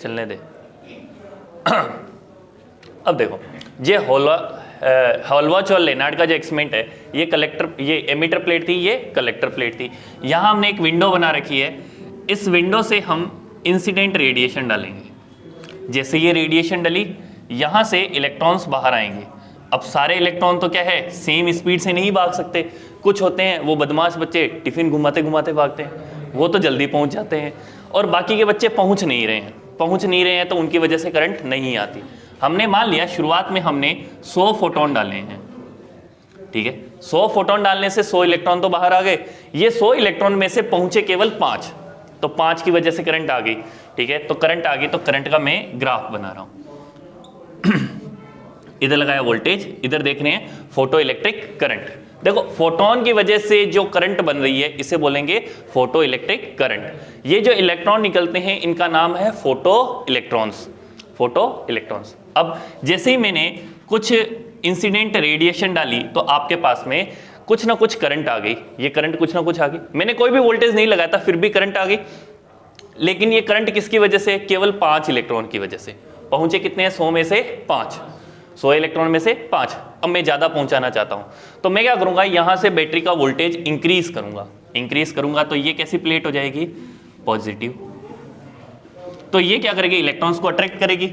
चलने दे। अब देखो, ये हॉलवॉच और लेनार्ड का जो एक्सपेरिमेंट है, ये कलेक्टर, ये एमिटर प्लेट थी, ये कलेक्टर प्लेट थी। यहाँ हमने एक विंडो बना रखी है, इस विंडो से हम इंसिडेंट रेडिएशन डालेंगे। जैसे ये रेडिएशन डली, यहाँ से इलेक्ट्रॉन्स बाहर आएंगे। अब सारे इलेक्ट्रॉन तो क्या है, सेम स्पीड से नहीं भाग सकते। कुछ होते हैं वो बदमाश बच्चे, टिफिन घुमाते घुमाते भागते हैं, वो तो जल्दी पहुँच जाते हैं, और बाकी के बच्चे पहुँच नहीं रहे हैं, तो उनकी वजह से करंट नहीं आती। हमने मान लिया शुरुआत में हमने 100 फोटोन डाले हैं, ठीक है। 100 फोटोन डालने से 100 इलेक्ट्रॉन तो बाहर आ गए। ये 100 इलेक्ट्रॉन में से पहुंचे केवल 5, तो 5 की वजह से करंट आ गई, ठीक है। तो करंट आ गई, तो करंट का मैं ग्राफ बना रहा हूं। इधर लगाया वोल्टेज, इधर देख रहे हैं फोटो इलेक्ट्रिक करंट। देखो, फोटोन की वजह से जो करंट बन रही है इसे बोलेंगे फोटो इलेक्ट्रिक करंट। ये जो इलेक्ट्रॉन निकलते हैं इनका नाम है फोटो इलेक्ट्रॉन्स, फोटो इलेक्ट्रॉन्स। अब जैसे ही मैंने कुछ इंसिडेंट रेडिएशन डाली तो आपके पास में कुछ ना कुछ करंट आ गई। ये करंट कुछ ना कुछ आ गई, मैंने कोई भी वोल्टेज नहीं लगाया था, फिर भी करंट आ गई। लेकिन ये करंट किसकी वजह से? केवल 5 इलेक्ट्रॉन की वजह से। पहुंचे कितने हैं? 100 में से 5, 100 इलेक्ट्रॉन में से 5। अब मैं ज्यादा पहुंचाना चाहता हूं, तो मैं क्या करूंगा, यहां से बैटरी का वोल्टेज इंक्रीज करूंगा। तो ये कैसी प्लेट हो जाएगी? पॉजिटिव। तो ये क्या करेगी? इलेक्ट्रॉन्स को अट्रैक्ट करेगी।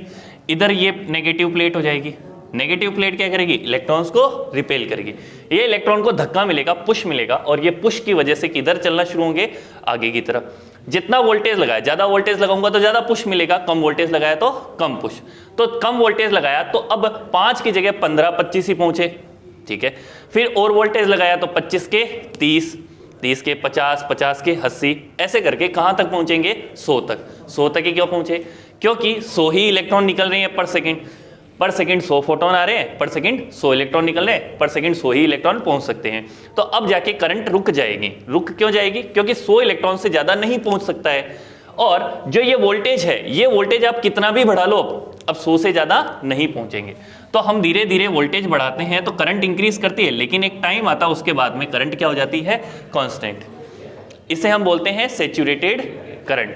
इधर ये नेगेटिव प्लेट हो जाएगी। नेगेटिव प्लेट क्या करेगी? इलेक्ट्रॉन्स को रिपेल करेगी। ये इलेक्ट्रॉन को धक्का मिलेगा, पुश मिलेगा, और ये पुश की वजह से किधर चलना शुरू होंगे? आगे की तरफ। जितना वोल्टेज लगाया, ज्यादा वोल्टेज लगाऊंगा तो ज्यादा पुश मिलेगा, कम वोल्टेज लगाया तो कम पुश। तो कम वोल्टेज लगाया तो अब 5 की जगह 15, 25 ही पहुंचे, ठीक है। फिर और वोल्टेज लगाया तो 25 के 30, 30 के 50, 50 के 80, ऐसे करके कहां तक पहुंचेंगे? 100 तक। 100 तक ही क्यों पहुंचे? क्योंकि 100 ही इलेक्ट्रॉन निकल रहे हैं पर सेकंड। 100 फोटोन आ रहे हैं, पर सेकंड 100 इलेक्ट्रॉन निकल रहे हैं, पर सेकंड 100 ही इलेक्ट्रॉन पहुंच सकते हैं। तो अब जाके करंट रुक जाएगी। रुक क्यों जाएगी? क्योंकि 100 इलेक्ट्रॉन से ज्यादा नहीं पहुंच सकता है। और जो ये वोल्टेज है, ये वोल्टेज आप कितना भी बढ़ा लो, अब 100 से ज्यादा नहीं पहुंचेंगे। तो हम धीरे धीरे वोल्टेज बढ़ाते हैं तो करंट इंक्रीज करती है, लेकिन एक टाइम आता है उसके बाद में करंट क्या हो जाती है? कांस्टेंट। इसे हम बोलते हैं सैचुरेटेड करंट।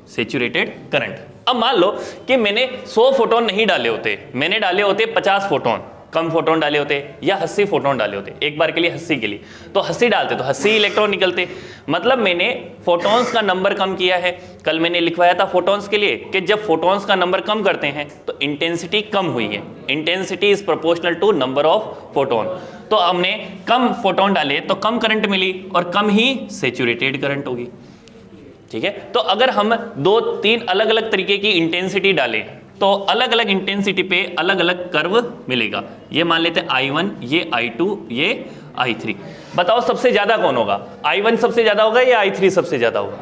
Saturated current. अब मान लो कि मैंने 100 फोटोन नहीं डाले होते, मैंने डाले होते 50 फोटोन, कम फोटोन डाले होते, या 80 फोटोन डाले होते, एक बार के लिए 80 के लिए, तो 80 डालते तो 80 इलेक्ट्रॉन निकलते। मतलब मैंने फोटॉन्स का नंबर कम किया है। कल मैंने लिखवाया था फोटॉन्स के लिए कि जब फोटॉन्स का नंबर कम करते हैं तो इंटेंसिटी कम हुई है। Intensity is proportional to number of photon. तो हमने कम फोटोन डाले तो कम करंट मिली, और कम ही सैचुरेटेड करंट होगी, ठीक है। तो अगर हम 2-3 अलग अलग तरीके की इंटेंसिटी डालें तो अलग अलग इंटेंसिटी पे अलग अलग कर्व मिलेगा। ये मान लेते हैं I1, ये I2, ये I3। बताओ सबसे ज्यादा कौन होगा? I1 सबसे ज्यादा होगा या I3 सबसे ज्यादा होगा?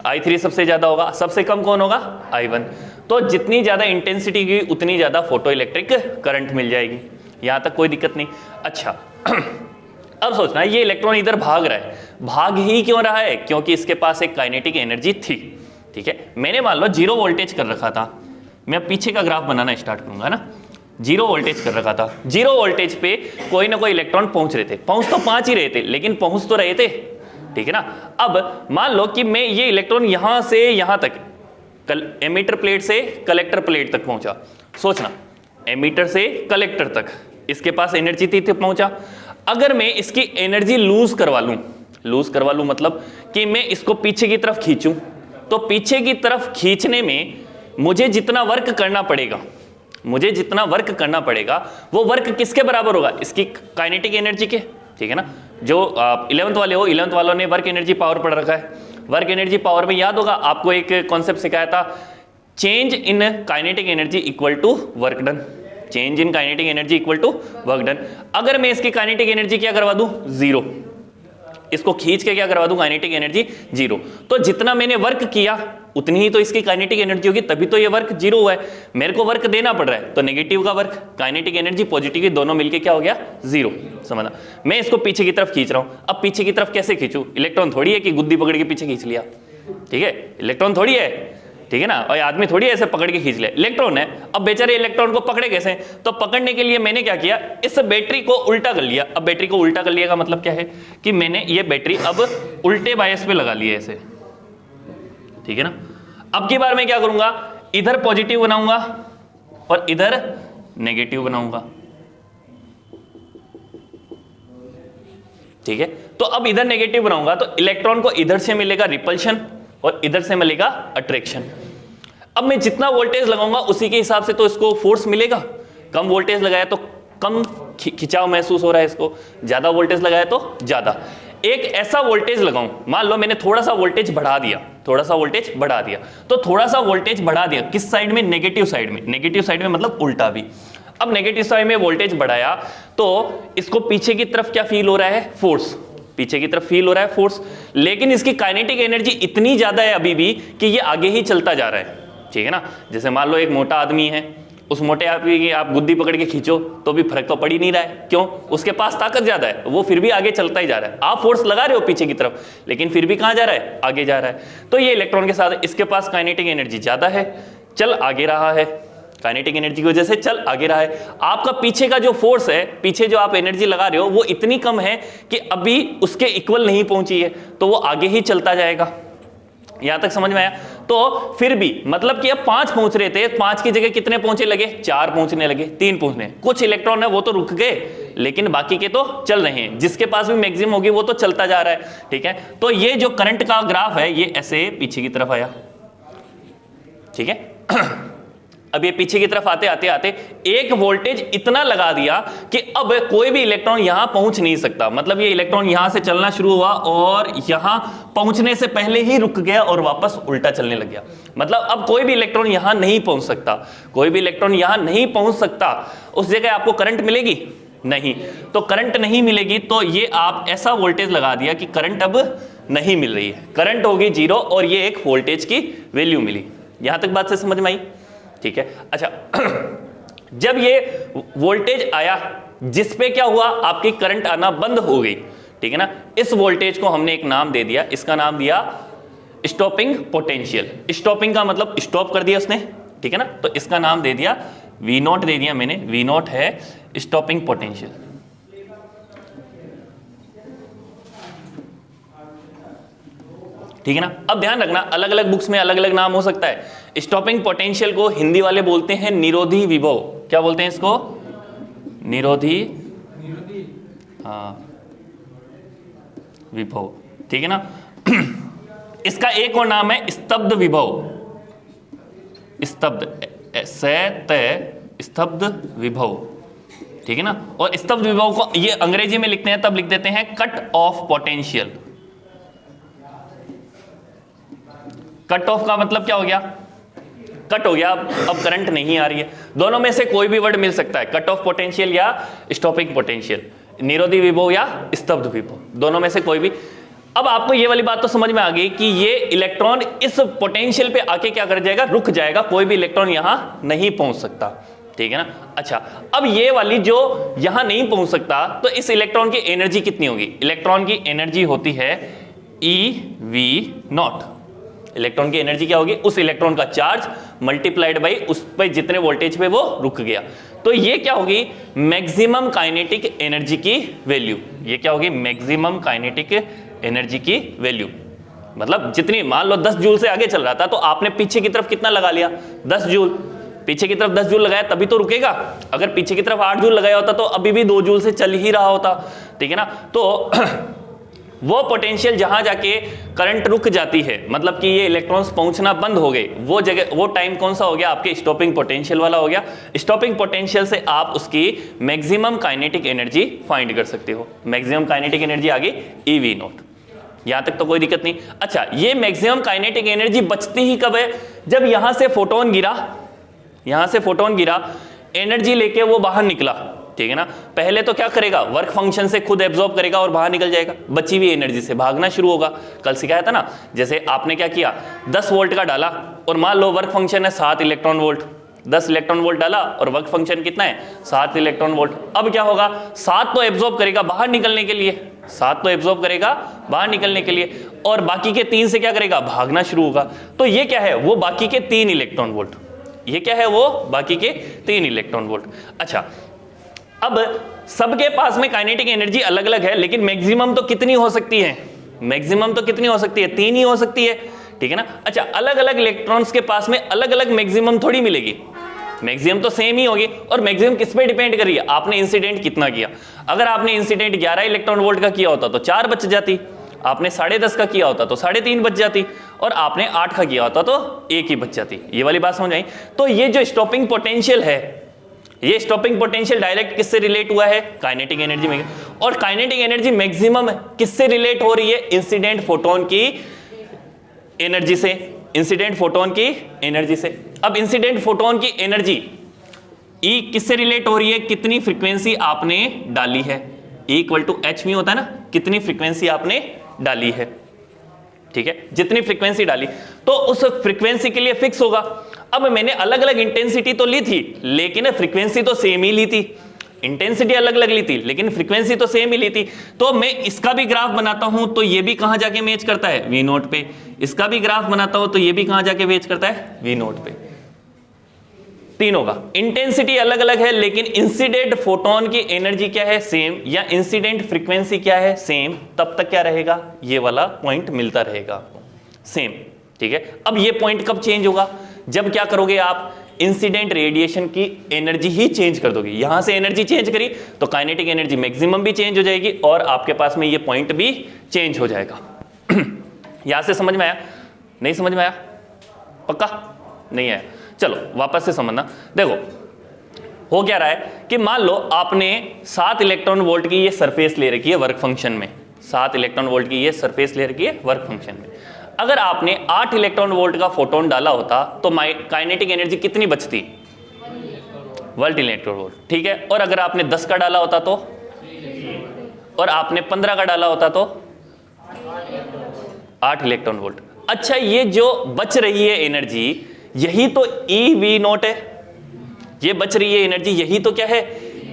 I3 सबसे ज्यादा होगा। सबसे कम कौन होगा? I1। तो जितनी ज्यादा इंटेंसिटी की उतनी ज्यादा फोटो इलेक्ट्रिक करंट मिल जाएगी। यहां तक कोई दिक्कत नहीं। अच्छा, अब सोचना है ये इलेक्ट्रॉन इधर भाग रहा है, भाग ही क्यों रहा है? क्योंकि इसके पास एक काइनेटिक एनर्जी थी, ठीक है। मैंने मान लो 0 वोल्टेज कर रखा था, मैं पीछे का ग्राफ बनाना स्टार्ट करूंगा ना। 0 वोल्टेज कर रखा था, 0 वोल्टेज पे कोई ना कोई इलेक्ट्रॉन पहुंच रहे थे, पहुंच तो 5 ही रहे थे, लेकिन पहुंच तो रहे थे, ठीक है ना। अब मान लो कि मैं ये इलेक्ट्रॉन यहां से यहां तक, एमिटर प्लेट से कलेक्टर प्लेट तक पहुंचा। सोचना, एमिटर से कलेक्टर तक इसके पास एनर्जी थी, पहुंचा। अगर मैं इसकी एनर्जी लूज करवा लूं मतलब कि मैं इसको पीछे की तरफ खींचूं, तो पीछे की तरफ खींचने में मुझे जितना वर्क करना पड़ेगा वो वर्क किसके बराबर होगा? इसकी काइनेटिक एनर्जी के, ठीक है ना। जो 11th वाले हो, 11th वालों ने वर्क एनर्जी पावर पढ़ रखा है। वर्क एनर्जी पावर में याद होगा आपको एक कॉन्सेप्ट सिखाया था, change in kinetic energy equal to work done. Change in kinetic energy equal to work done. अगर मैं इसकी काइनेटिक एनर्जी क्या करवा दूं? 0। इसको खींच के क्या करवा दूं? Kinetic energy 0। तो जितना मैंने वर्क किया उतनी ही तो इसकी काइनेटिक एनर्जी होगी, तभी तो ये वर्क 0 हुआ है। मेरे को वर्क देना पड़ रहा है तो नेगेटिव का वर्क, काइनेटिक एनर्जी पॉजिटिव की दोनों मिलके क्या हो गया? 0। समझना। मैं इसको पीछे की तरफ खींच रहा हूं। अब पीछे की तरफ कैसे खींचूं? इलेक्ट्रॉन थोड़ी है कि गुद्दी पकड़ के पीछे खींच लिया, ठीक है। इलेक्ट्रॉन थोड़ी है, ठीक है ना, और आदमी थोड़ी ऐसे पकड़ के खींच ले, इलेक्ट्रॉन है। अब बेचारे इलेक्ट्रॉन को पकड़े कैसे, तो पकड़ने के लिए मैंने क्या किया, इस बैटरी को उल्टा कर लिया। अब बैटरी को उल्टा कर लिया का मतलब क्या है कि मैंने ये बैटरी अब उल्टे बायस पे लगा लिया ऐसे, ठीक है ना। अब की बार मैं क्या करूंगा, इधर पॉजिटिव बनाऊंगा और इधर नेगेटिव बनाऊंगा, ठीक है। तो अब इधर नेगेटिव बनाऊंगा तो इलेक्ट्रॉन को इधर से मिलेगा रिपल्शन और इधर से मिलेगा अट्रैक्शन। अब मैं जितना वोल्टेज लगाऊंगा उसी के हिसाब से तो इसको फोर्स मिलेगा। कम वोल्टेज लगाया तो कम खिंचाव महसूस हो रहा है इसको, ज्यादा वोल्टेज लगाया तो ज्यादा। एक ऐसा वोल्टेज लगाऊं, मान लो मैंने थोड़ा सा वोल्टेज बढ़ा दिया, थोड़ा सा वोल्टेज बढ़ा दिया, तो थोड़ा सा वोल्टेज बढ़ा दिया किस साइड में, नेगेटिव साइड में। नेगेटिव साइड में मतलब उल्टा भी। अब नेगेटिव साइड में वोल्टेज बढ़ाया तो इसको पीछे की तरफ क्या फील हो रहा है, फोर्स, पीछे की तरफ फील हो रहा है फोर्स। लेकिन इसकी काइनेटिक एनर्जी इतनी ज्यादा है अभी भी कि ये आगे ही चलता जा रहा है, ठीक है ना। जैसे मान लो एक मोटा आदमी है, उस मोटे आदमी की आप गुद्दी पकड़ के खींचो तो भी फर्क तो पड़ ही नहीं रहा है, क्यों, उसके पास ताकत ज्यादा है, वो फिर भी आगे चलता ही जा रहा है। आप फोर्स लगा रहे हो पीछे की तरफ, लेकिन फिर भी कहां जा रहा है, आगे जा रहा है। तो ये इलेक्ट्रॉन के साथ इसके पास काइनेटिक एनर्जी ज्यादा है, चल आगे रहा है, काइनेटिक एनर्जी की वजह से चल आगे रहा है। आपका पीछे का जो फोर्स है, पीछे जो आप एनर्जी लगा रहे हो वो इतनी कम है कि अभी उसके इक्वल नहीं पहुंची है, तो वो आगे ही चलता जाएगा। यहां तक समझ में आया। तो फिर भी मतलब कि अब 5 पहुंच रहे थे, 5 की जगह कितने पहुंचे लगे, 4 पहुंचने लगे, 3 पहुंचने। कुछ इलेक्ट्रॉन है वो तो रुक गए, लेकिन बाकी के तो चल रहे हैं। जिसके पास भी मैक्सिमम होगी वो तो चलता जा रहा है, ठीक है। तो ये जो करंट का ग्राफ है ये ऐसे पीछे की तरफ आया, ठीक है। अब ये पीछे की तरफ आते आते आते एक वोल्टेज इतना लगा दिया कि अब कोई भी इलेक्ट्रॉन यहां पहुंच नहीं सकता। मतलब ये इलेक्ट्रॉन यहां से चलना शुरू हुआ और यहां पहुंचने से पहले ही रुक गया और वापस उल्टा चलने लग गया। मतलब अब कोई भी इलेक्ट्रॉन यहां नहीं पहुंच सकता, कोई भी इलेक्ट्रॉन यहां नहीं पहुंच सकता। उस जगह आपको करंट मिलेगी नहीं, तो करंट नहीं मिलेगी तो ये आप ऐसा वोल्टेज लगा दिया कि करंट अब नहीं मिल रही है, करंट होगी 0 और ये एक वोल्टेज की वैल्यू मिली। यहां तक बात से समझ में आई, ठीक है। अच्छा, जब ये वोल्टेज आया जिस पे क्या हुआ, आपकी करंट आना बंद हो गई, ठीक है ना। इस वोल्टेज को हमने एक नाम दे दिया, इसका नाम दिया स्टॉपिंग पोटेंशियल। स्टॉपिंग का मतलब स्टॉप कर दिया उसने, ठीक है ना। तो इसका नाम दे दिया V0 दे दिया मैंने, V0 है स्टॉपिंग पोटेंशियल, ठीक है ना। अब ध्यान रखना अलग अलग बुक्स में अलग अलग नाम हो सकता है। स्टॉपिंग पोटेंशियल को हिंदी वाले बोलते हैं निरोधी विभव। क्या बोलते हैं इसको, निरोधी विभव, ठीक है ना। इसका एक और नाम है स्तब्ध विभव, स्तब्ध स्तब्ध विभव, ठीक है ना। और स्तब्ध विभव को ये अंग्रेजी में लिखते हैं तब लिख देते हैं cut off potential. Cut off का मतलब क्या हो गया, कट हो गया, अब करंट नहीं आ रही है। दोनों में से कोई भी वर्ड मिल सकता है, कट ऑफ पोटेंशियल या स्टॉपिंग पोटेंशियल, निरोधी विभव या स्तब्ध विभव, दोनों में से कोई भी। अब आपको ये वाली बात तो समझ में आ गई कि ये इलेक्ट्रॉन इस पोटेंशियल पे आके क्या कर जाएगा, रुक जाएगा, कोई भी इलेक्ट्रॉन यहां नहीं पहुंच सकता, ठीक है ना। अच्छा, अब ये वाली जो यहां नहीं पहुंच सकता, तो इस इलेक्ट्रॉन की एनर्जी कितनी होगी, इलेक्ट्रॉन की एनर्जी होती है eV0। इलेक्ट्रॉन की एनर्जी क्या होगी, उस इलेक्ट्रॉन का चार्ज मल्टीप्लाइड बाई उस पे जितने वोल्टेज पे वो रुक गया। तो ये क्या होगी, मैक्सिमम काइनेटिक एनर्जी की वैल्यू। ये क्या होगी, मैक्सिमम काइनेटिक एनर्जी की वैल्यू। मतलब जितनी, मान लो 10 जूल से आगे चल रहा था तो आपने पीछे की तरफ कितना लगा लिया, 10 जूल। पीछे की तरफ 10 जूल लगाया तभी तो रुकेगा। अगर पीछे की तरफ 8 जूल लगाया होता तो अभी भी 2 जूल से चल ही रहा होता, ठीक है ना। तो वो पोटेंशियल जहां जाके करंट रुक जाती है, मतलब कि ये इलेक्ट्रॉन्स पहुंचना बंद हो गए, वो जगह, वो टाइम कौन सा हो गया, आपके स्टॉपिंग पोटेंशियल वाला हो गया। स्टॉपिंग पोटेंशियल से आप उसकी मैक्सिमम काइनेटिक एनर्जी फाइंड कर सकते हो। मैक्सिमम काइनेटिक एनर्जी आ गई eV0। यहां तक तो कोई दिक्कत नहीं। अच्छा, ये मैक्सिमम काइनेटिक एनर्जी बचती ही कब है, जब यहां से फोटोन गिरा, यहां से फोटोन गिरा, एनर्जी लेके वो बाहर निकला, ठीक है ना। पहले तो क्या करेगा, वर्क फंक्शन से खुद एब्जॉर्ब करेगा और बाहर निकल जाएगा, बची हुई एनर्जी से भागना शुरू होगा। कल सिखाया था ना, जैसे आपने क्या किया, 10 वोल्ट का डाला और मान लो वर्क फंक्शन है 7 इलेक्ट्रॉन वोल्ट, 10 इलेक्ट्रॉन वोल्ट डाला और वर्क फंक्शन कितना है, 7 इलेक्ट्रॉन वोल्ट। अब क्या होगा, 7 तो एब्जॉर्ब करेगा बाहर निकलने के लिए, 7 तो एब्जॉर्ब करेगा बाहर निकलने के लिए, और बाकी के 3 से क्या करेगा, भागना शुरू होगा। तो ये क्या है, वो बाकी के 3 इलेक्ट्रॉन वोल्ट, ये क्या है, वो बाकी के 3 इलेक्ट्रॉन वोल्ट। अच्छा, अब सबके पास में काइनेटिक एनर्जी अलग अलग है, लेकिन मैक्सिमम तो कितनी हो सकती है, मैक्सिमम तो कितनी हो सकती है, 3 ही हो सकती है, ठीक है ना। अच्छा, अलग अलग इलेक्ट्रॉन्स के पास में अलग अलग मैक्सिमम थोड़ी मिलेगी, मैक्सिमम तो सेम ही होगी। और मैक्सिमम किस पे डिपेंड कर रही है, आपने इंसिडेंट कितना किया। अगर आपने इंसिडेंट 11 इलेक्ट्रॉन वोल्ट का किया होता तो 4 बच जाती, आपने 10.5 का किया होता तो 3.5 बच जाती, और आपने 8 का किया होता तो 1 ही बच जाती। ये वाली बात समझ आई। तो ये जो स्टॉपिंग पोटेंशियल है, ये स्टॉपिंग पोटेंशियल डायरेक्ट किससे रिलेट हुआ है, काइनेटिक एनर्जी में। और काइनेटिक एनर्जी मैक्सिमम किससे रिलेट हो रही है, इंसिडेंट फोटोन की एनर्जी से, इंसिडेंट फोटोन की एनर्जी से। अब इंसिडेंट फोटोन की एनर्जी ई किससे रिलेट हो रही है, कितनी फ्रीक्वेंसी आपने डाली है, E इक्वल टू एच मी होता है ना, कितनी फ्रीक्वेंसी आपने डाली है, ठीक है। जितनी फ्रीक्वेंसी डाली तो उस फ्रीक्वेंसी के लिए फिक्स होगा। अब मैंने अलग अलग इंटेंसिटी तो ली थी, लेकिन फ्रीक्वेंसी तो सेम ही ली थी, इंटेंसिटी अलग अलग ली थी लेकिन फ्रीक्वेंसी तो सेम ही ली थी। तो मैं इसका भी ग्राफ बनाता हूं तो ये भी कहां जाके मैच करता है, वी नोट पे। इसका भी ग्राफ बनाता हूं तो ये भी कहां जाके मैच करता है, वी नोट पे। तीनों का इंटेंसिटी अलग अलग है, लेकिन इंसिडेंट फोटोन की एनर्जी क्या है, सेम, या इंसिडेंट फ्रीक्वेंसी क्या है, सेम। तब तक क्या रहेगा, ये वाला पॉइंट मिलता रहेगा आपको, सेम, ठीक है। अब ये पॉइंट कब चेंज होगा, जब क्या करोगे आप, इंसिडेंट रेडिएशन की एनर्जी ही चेंज कर दोगे। यहां से एनर्जी चेंज करी तो काइनेटिक एनर्जी मैक्सिमम भी चेंज हो जाएगी और आपके पास में ये पॉइंट भी चेंज हो जाएगा। यहां से समझ में आया, नहीं समझ में आया, पक्का नहीं आया, चलो वापस से समझना। देखो हो क्या रहा है कि मान लो आपने 7 इलेक्ट्रॉन वोल्ट की ये सरफेस ले रखी है वर्क फंक्शन में, 7 इलेक्ट्रॉन वोल्ट की ये सरफेस ले रखी है वर्क फंक्शन में। अगर आपने 8 इलेक्ट्रॉन वोल्ट का फोटोन डाला होता तो काइनेटिक एनर्जी कितनी बचती, 1 इलेक्ट्रॉन वोल्ट, ठीक है। और अगर आपने 10 का डाला होता तो, और आपने 15 का डाला होता तो 8 इलेक्ट्रॉन वोल्ट। अच्छा, ये जो बच रही है एनर्जी, यही तो ई वी नॉट है, ये बच रही है एनर्जी, यही तो क्या है,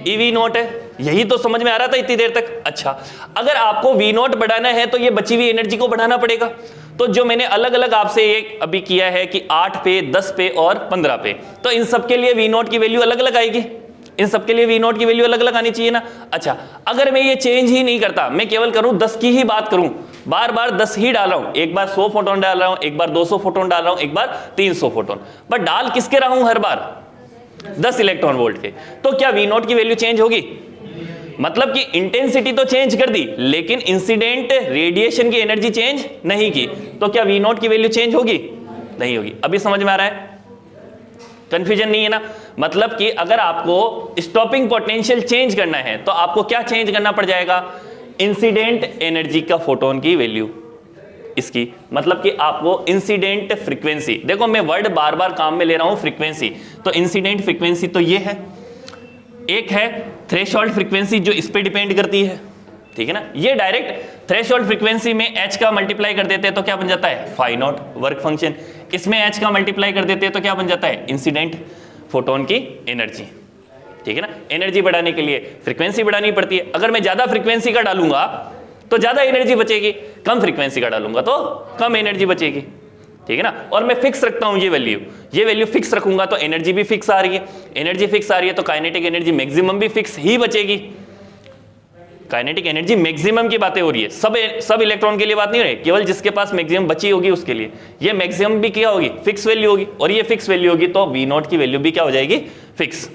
ई वी नॉट है। यही तो समझ में आ रहा था इतनी देर तक। अच्छा, अगर आपको वी नॉट बढ़ाना है तो ये बची हुई एनर्जी को बढ़ाना पड़ेगा। तो जो मैंने अलग अलग आपसे एक अभी किया है कि 8 पे, 10 पे और 15 पे, तो इन सब के लिए वी नॉट की वैल्यू अलग अलग आएगी, इन सब के लिए वी नॉट की वैल्यू अलग अलग आनी चाहिए ना। अच्छा, अगर मैं ये चेंज ही नहीं करता, मैं केवल करूं 10 की ही बात करूं, बार बार 10 ही डाल रहा हूं, एक बार 100 फोटोन डाल रहा हूं, एक बार 200 फोटोन डाल रहा हूं, एक बार 300 फोटोन, पर डाल किसके रहा हूं हर बार, 10 इलेक्ट्रॉन वोल्ट के। तो क्या वी नॉट की वैल्यू चेंज होगी, मतलब कि इंटेंसिटी तो चेंज कर दी लेकिन इंसिडेंट रेडिएशन की एनर्जी चेंज नहीं की, तो क्या वी नॉट की वैल्यू चेंज होगी, नहीं होगी। अभी समझ में आ रहा है, कंफ्यूजन नहीं है ना। मतलब कि अगर आपको स्टॉपिंग पोटेंशियल चेंज करना है तो आपको क्या चेंज करना पड़ जाएगा, इंसिडेंट एनर्जी का फोटोन की वैल्यू इसकी, मतलब कि आपको इंसिडेंट फ्रीक्वेंसी, देखो मैं वर्ड बार बार काम में ले रहा हूं फ्रीक्वेंसी, तो इंसिडेंट फ्रीक्वेंसी तो ये है, एक है थ्रेशोल्ड फ्रीक्वेंसी जो इस पे डिपेंड करती है, ठीक है ना। ये डायरेक्ट थ्रेशोल्ड फ्रीक्वेंसी में h का मल्टीप्लाई कर देते हैं तो क्या बन जाता है, फाई नॉट वर्क फंक्शन। इसमें h का मल्टीप्लाई कर देते हैं तो क्या बन जाता है, इंसिडेंट फोटोन की एनर्जी, ठीक है ना। एनर्जी बढ़ाने के लिए फ्रीक्वेंसी बढ़ानी पड़ती है। अगर मैं ज्यादा फ्रीक्वेंसी का डालूंगा तो ज्यादा एनर्जी बचेगी, कम फ्रीक्वेंसी का डालूंगा तो कम एनर्जी बचेगी, ठीक है ना। और मैं फिक्स रखता हूं ये वैल्यू फिक्स रखूंगा तो एनर्जी भी फिक्स आ रही है, एनर्जी फिक्स आ रही है तो काइनेटिक एनर्जी मैक्सिमम भी फिक्स ही बचेगी। काइनेटिक एनर्जी मैक्सिमम की बातें हो रही है, सब इलेक्ट्रॉन के लिए बात नहीं हो रही, केवल जिसके पास मैक्सिमम बची होगी उसके लिए ये मैक्सिमम भी क्या होगी, फिक्स वैल्यू होगी, और ये फिक्स वैल्यू होगी तो वी नॉट की वैल्यू भी क्या हो जाएगी, फिक्स।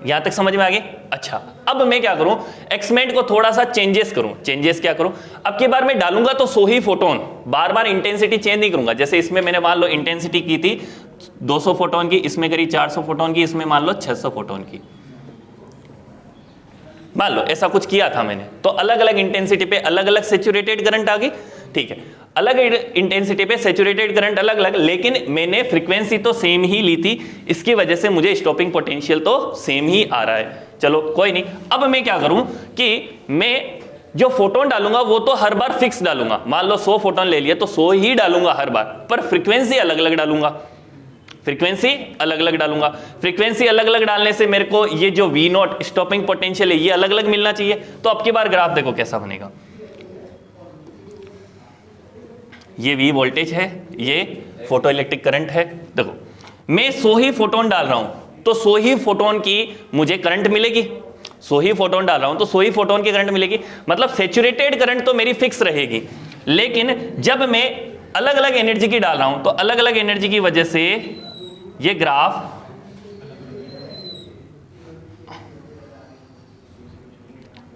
यहां तक समझ में आ गई। अच्छा, अब मैं क्या करूं, एक्सपेरिमेंट को थोड़ा सा चेंजेस करूं। चेंजेस क्या करूं, अब की बार मैं डालूंगा तो 100 ही फोटोन, बार बार इंटेंसिटी चेंज नहीं करूंगा। जैसे इसमें मैंने मान लो इंटेंसिटी की थी 200 फोटोन की, इसमें करी 400 फोटोन की, इसमें मान लो 600 फोटोन की, मान लो ऐसा कुछ किया था मैंने, तो अलग अलग इंटेंसिटी पे अलग अलग सैचुरेटेड करंट आ गई, ठीक है। अलग इंटेंसिटी पे सैचुरेटेड करंट अलग अलग, लेकिन मैंने फ्रीक्वेंसी तो सेम ही ली थी, इसकी वजह से मुझे स्टॉपिंग पोटेंशियल तो सेम ही आ रहा है। चलो कोई नहीं, अब मैं क्या करूं कि मैं जो फोटोन डालूंगा वो तो हर बार फिक्स डालूंगा। मान लो 100 फोटोन ले लिया तो 100 ही डालूंगा हर बार, पर फ्रीक्वेंसी अलग अलग डालूंगा, फ्रीक्वेंसी अलग अलग डालूंगा। फ्रीक्वेंसी अलग अलग डालने से मेरे को ये जो वी नॉट स्टॉपिंग पोटेंशियल है ये अलग अलग मिलना चाहिए। तो अब की बार ग्राफ देखो कैसा बनेगा, ये V वोल्टेज है, ये फोटो इलेक्ट्रिक करंट है। देखो मैं 100 ही फोटोन डाल रहा हूं तो 100 ही फोटोन की मुझे करंट मिलेगी, 100 ही फोटोन डाल रहा हूं तो 100 ही फोटोन की करंट मिलेगी, मतलब सेचुरेटेड करंट तो मेरी फिक्स रहेगी। लेकिन जब मैं अलग अलग एनर्जी की डाल रहा हूं तो अलग अलग एनर्जी की वजह से ये ग्राफ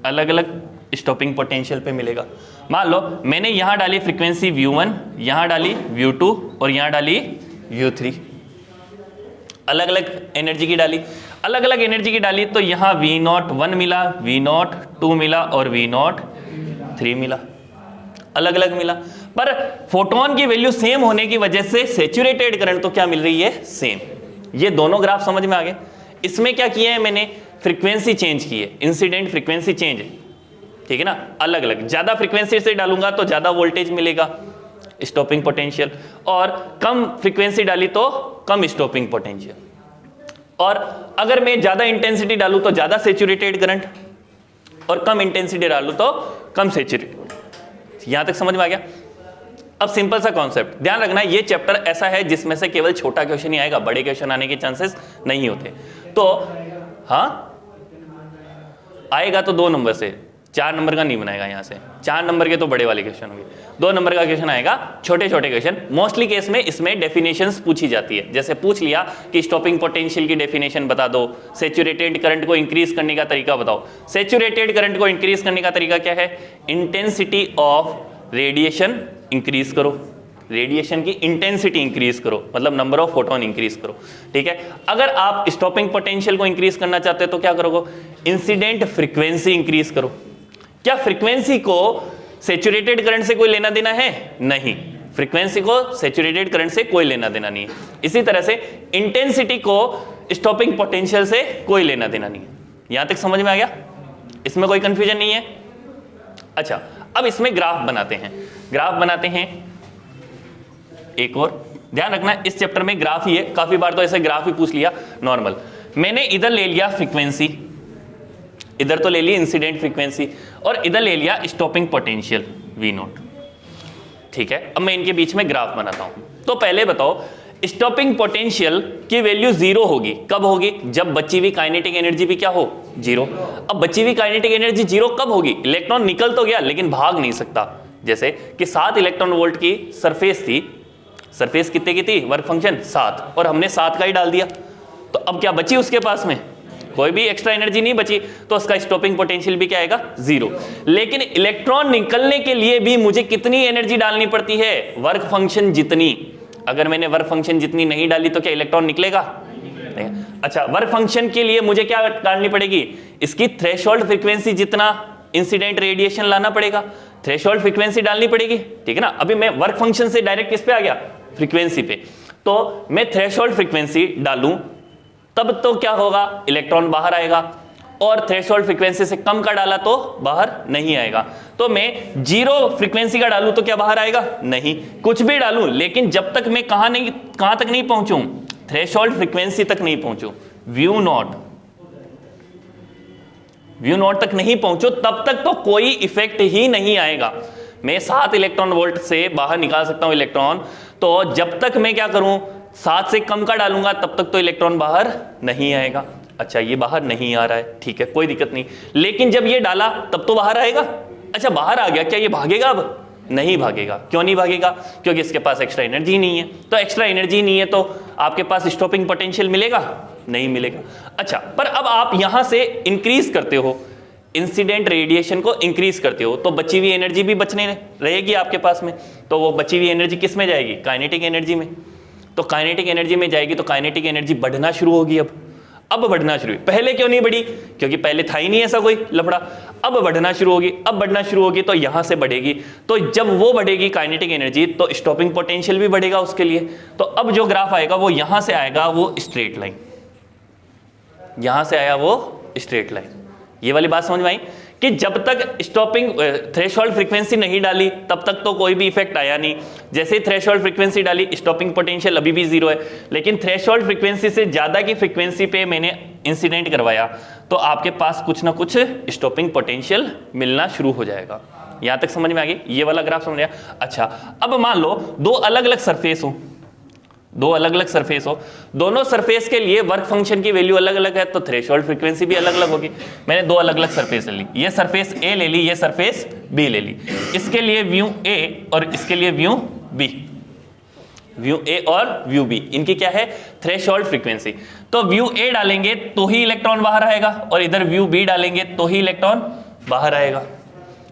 अलग अलग स्टॉपिंग पोटेंशियल पे मिलेगा। मान लो मैंने यहां डाली फ्रीक्वेंसी V1, यहां डाली V2 और यहां डाली U3, अलग अलग एनर्जी की डाली, अलग अलग एनर्जी की डाली तो यहां V01 मिला, V02 मिला और V03 मिला, अलग अलग मिला। पर फोटोन की वैल्यू सेम होने की वजह से सेचुरेटेड करंट तो क्या मिल रही है, सेम। ये दोनों ग्राफ समझ में आ गए। इसमें क्या किया है मैंने, फ्रीक्वेंसी चेंज की है, इंसिडेंट फ्रीक्वेंसी चेंज, ठीक है ना, अलग अलग। ज्यादा फ्रीक्वेंसी से डालूंगा तो ज्यादा वोल्टेज मिलेगा, स्टॉपिंग पोटेंशियल, और कम फ्रीक्वेंसी डाली तो कम स्टॉपिंग पोटेंशियल। और अगर मैं ज्यादा इंटेंसिटी डालूं तो ज्यादा सेचुरेटेड करंट, और कम इंटेंसिटी डालूं तो कम सेचुरेटेड। यहां तक समझ में आ गया। अब सिंपल सा कॉन्सेप्ट ध्यान रखना, ये चैप्टर ऐसा है जिसमें से केवल छोटा क्वेश्चन ही आएगा, बड़े क्वेश्चन आने के चांसेस नहीं होते। तो हाँ आएगा तो 2 नंबर से, 4 नंबर का नहीं बनाएगा। यहां से 4 नंबर के तो बड़े वाले क्वेश्चन होंगे, 2 नंबर का क्वेश्चन आएगा छोटे छोटे क्वेश्चन। मोस्टली केस में इसमें डेफिनेशंस पूछी जाती है, जैसे पूछ लिया कि स्टॉपिंग पोटेंशियल की डेफिनेशन बता दो, सेचुरेटेड करंट को इंक्रीज करने का तरीका बताओ। सेचुरेटेड करंट को इंक्रीज करने का तरीका क्या है, इंटेंसिटी ऑफ रेडिएशन इंक्रीज करो, रेडिएशन की इंटेंसिटी इंक्रीज करो, मतलब नंबर ऑफ फोटोन इंक्रीज करो, ठीक है। अगर आप स्टॉपिंग पोटेंशियल को इंक्रीज करना चाहते हो तो क्या करोगे, इंसिडेंट फ्रीक्वेंसी इंक्रीज करो। क्या फ्रीक्वेंसी को सैचुरेटेड करंट से कोई लेना देना है, नहीं, फ्रीक्वेंसी को सैचुरेटेड करंट से कोई लेना देना नहीं है। इसी तरह से इंटेंसिटी को स्टॉपिंग पोटेंशियल से कोई लेना देना नहीं है। यहां तक समझ में आ गया, इसमें कोई कंफ्यूजन नहीं है। अच्छा अब इसमें ग्राफ बनाते हैं, ग्राफ बनाते हैं। एक और ध्यान रखना, इस चैप्टर में ग्राफ ही है, काफी बार तो ऐसे ग्राफ ही पूछ लिया नॉर्मल। मैंने इधर ले लिया फ्रीक्वेंसी, इधर तो ले ली इंसिडेंट फ्रीक्वेंसी, और इधर ले लिया स्टॉपिंग पोटेंशियल V0, ठीक है। अब मैं इनके बीच में ग्राफ बनाता हूं। तो पहले बताओ स्टॉपिंग पोटेंशियल की वैल्यू 0 होगी, कब होगी, जब बची हुई काइनेटिक एनर्जी भी क्या हो, 0। अब बची हुई काइनेटिक एनर्जी 0 कब होगी, इलेक्ट्रॉन निकल तो गया लेकिन भाग नहीं सकता। जैसे कि 7 इलेक्ट्रॉन वोल्ट की सरफेस थी, सरफेस कितने की थी, वर्क फंक्शन 7, और हमने 7 का ही डाल दिया, तो अब क्या बची उसके पास में, कोई भी एक्स्ट्रा एनर्जी नहीं बची, तो उसका स्टॉपिंग पोटेंशियल भी क्या आएगा, 0। लेकिन इलेक्ट्रॉन निकलने के लिए भी मुझे कितनी एनर्जी डालनी पड़ती है, वर्क फंक्शन जितनी। अगर मैंने वर्क फंक्शन जितनी नहीं डाली तो क्या इलेक्ट्रॉन निकलेगा, नहीं। अच्छा वर्क फंक्शन के लिए मुझे क्या डालनी पड़ेगी, इसकी थ्रेशोल्ड फ्रीक्वेंसी जितना इंसिडेंट रेडिएशन लाना पड़ेगा, थ्रेशोल्ड फ्रीक्वेंसी डालनी पड़ेगी, ठीक है ना। अभी मैं वर्क फंक्शन से डायरेक्ट किस पे आ गया, फ्रीक्वेंसी पे, तो मैं थ्रेशोल्ड फ्रीक्वेंसी डालूं तब तो क्या होगा, इलेक्ट्रॉन बाहर आएगा, और थ्रेशोल्ड फ्रीक्वेंसी से कम का डाला तो बाहर नहीं आएगा। तो मैं 0 फ्रीक्वेंसी का डालूं तो क्या बाहर आएगा, नहीं, कुछ भी डालूं, लेकिन जब तक मैं कहां तक नहीं पहुंचूं, थ्रेशोल्ड फ्रीक्वेंसी तक नहीं पहुंचूं, V0 तक नहीं पहुंचो, तब तक तो कोई इफेक्ट ही नहीं आएगा। मैं 7 इलेक्ट्रॉन वोल्ट से बाहर निकाल सकता हूं इलेक्ट्रॉन, तो जब तक मैं क्या करूं, 7 से कम का डालूंगा तब तक तो इलेक्ट्रॉन बाहर नहीं आएगा। अच्छा ये बाहर नहीं आ रहा है, ठीक है कोई दिक्कत नहीं, लेकिन जब ये डाला तब तो बाहर आएगा। अच्छा बाहर आ गया, क्या ये भागेगा, अब नहीं भागेगा। क्यों नहीं भागेगा, क्योंकि इसके पास एक्स्ट्रा एनर्जी नहीं है। तो एक्स्ट्रा एनर्जी नहीं है तो आपके पास स्टॉपिंग पोटेंशियल मिलेगा, नहीं मिलेगा। अच्छा पर अब आप यहां से इंक्रीज करते हो, इंसिडेंट रेडिएशन को इंक्रीज करते हो, तो बची हुई एनर्जी भी बचने रहेगी आपके पास में, तो वो बची हुई एनर्जी किस में जाएगी, काइनेटिक एनर्जी में। तो काइनेटिक एनर्जी में जाएगी तो काइनेटिक एनर्जी बढ़ना शुरू होगी। अब बढ़ना शुरू हुई, पहले क्यों नहीं बढ़ी, क्योंकि पहले था ही नहीं ऐसा कोई लफड़ा। अब बढ़ना शुरू होगी, अब बढ़ना शुरू होगी तो यहां से बढ़ेगी, तो जब वो बढ़ेगी काइनेटिक एनर्जी तो स्टॉपिंग पोटेंशियल भी बढ़ेगा उसके लिए। तो अब जो ग्राफ आएगा वो यहां से आएगा, वो स्ट्रेट लाइन, यहां से आया वो स्ट्रेट लाइन। ये वाली बात समझ में आई कि जब तक स्टॉपिंग थ्रेशोल्ड फ्रीक्वेंसी नहीं डाली तब तक तो कोई भी इफेक्ट आया नहीं। जैसे ही थ्रेशोल्ड फ्रीक्वेंसी डाली स्टॉपिंग पोटेंशियल अभी भी 0 है, लेकिन थ्रेशोल्ड फ्रीक्वेंसी से ज्यादा की फ्रीक्वेंसी पे मैंने इंसिडेंट करवाया तो आपके पास कुछ ना कुछ स्टॉपिंग पोटेंशियल मिलना शुरू हो जाएगा। यहां तक समझ में आ गई, ये वाला ग्राफ समझ आया। अच्छा, अब मान लो दो अलग अलग सरफेस हो, दो अलग अलग सरफेस हो, दोनों सरफेस के लिए वर्क फंक्शन की वैल्यू अलग अलग है, तो थ्रेशोल्ड फ्रीक्वेंसी भी अलग अलग होगी। मैंने दो अलग अलग सरफेस ले ली, ये सरफेस ए ले ली, ये सरफेस बी ले ली, इसके लिए व्यू ए और इसके लिए व्यू बी, व्यू ए और व्यू बी, इनकी क्या है, थ्रेशोल्ड फ्रीक्वेंसी। तो व्यू ए डालेंगे तो ही इलेक्ट्रॉन बाहर आएगा और इधर व्यू बी डालेंगे तो ही इलेक्ट्रॉन बाहर आएगा,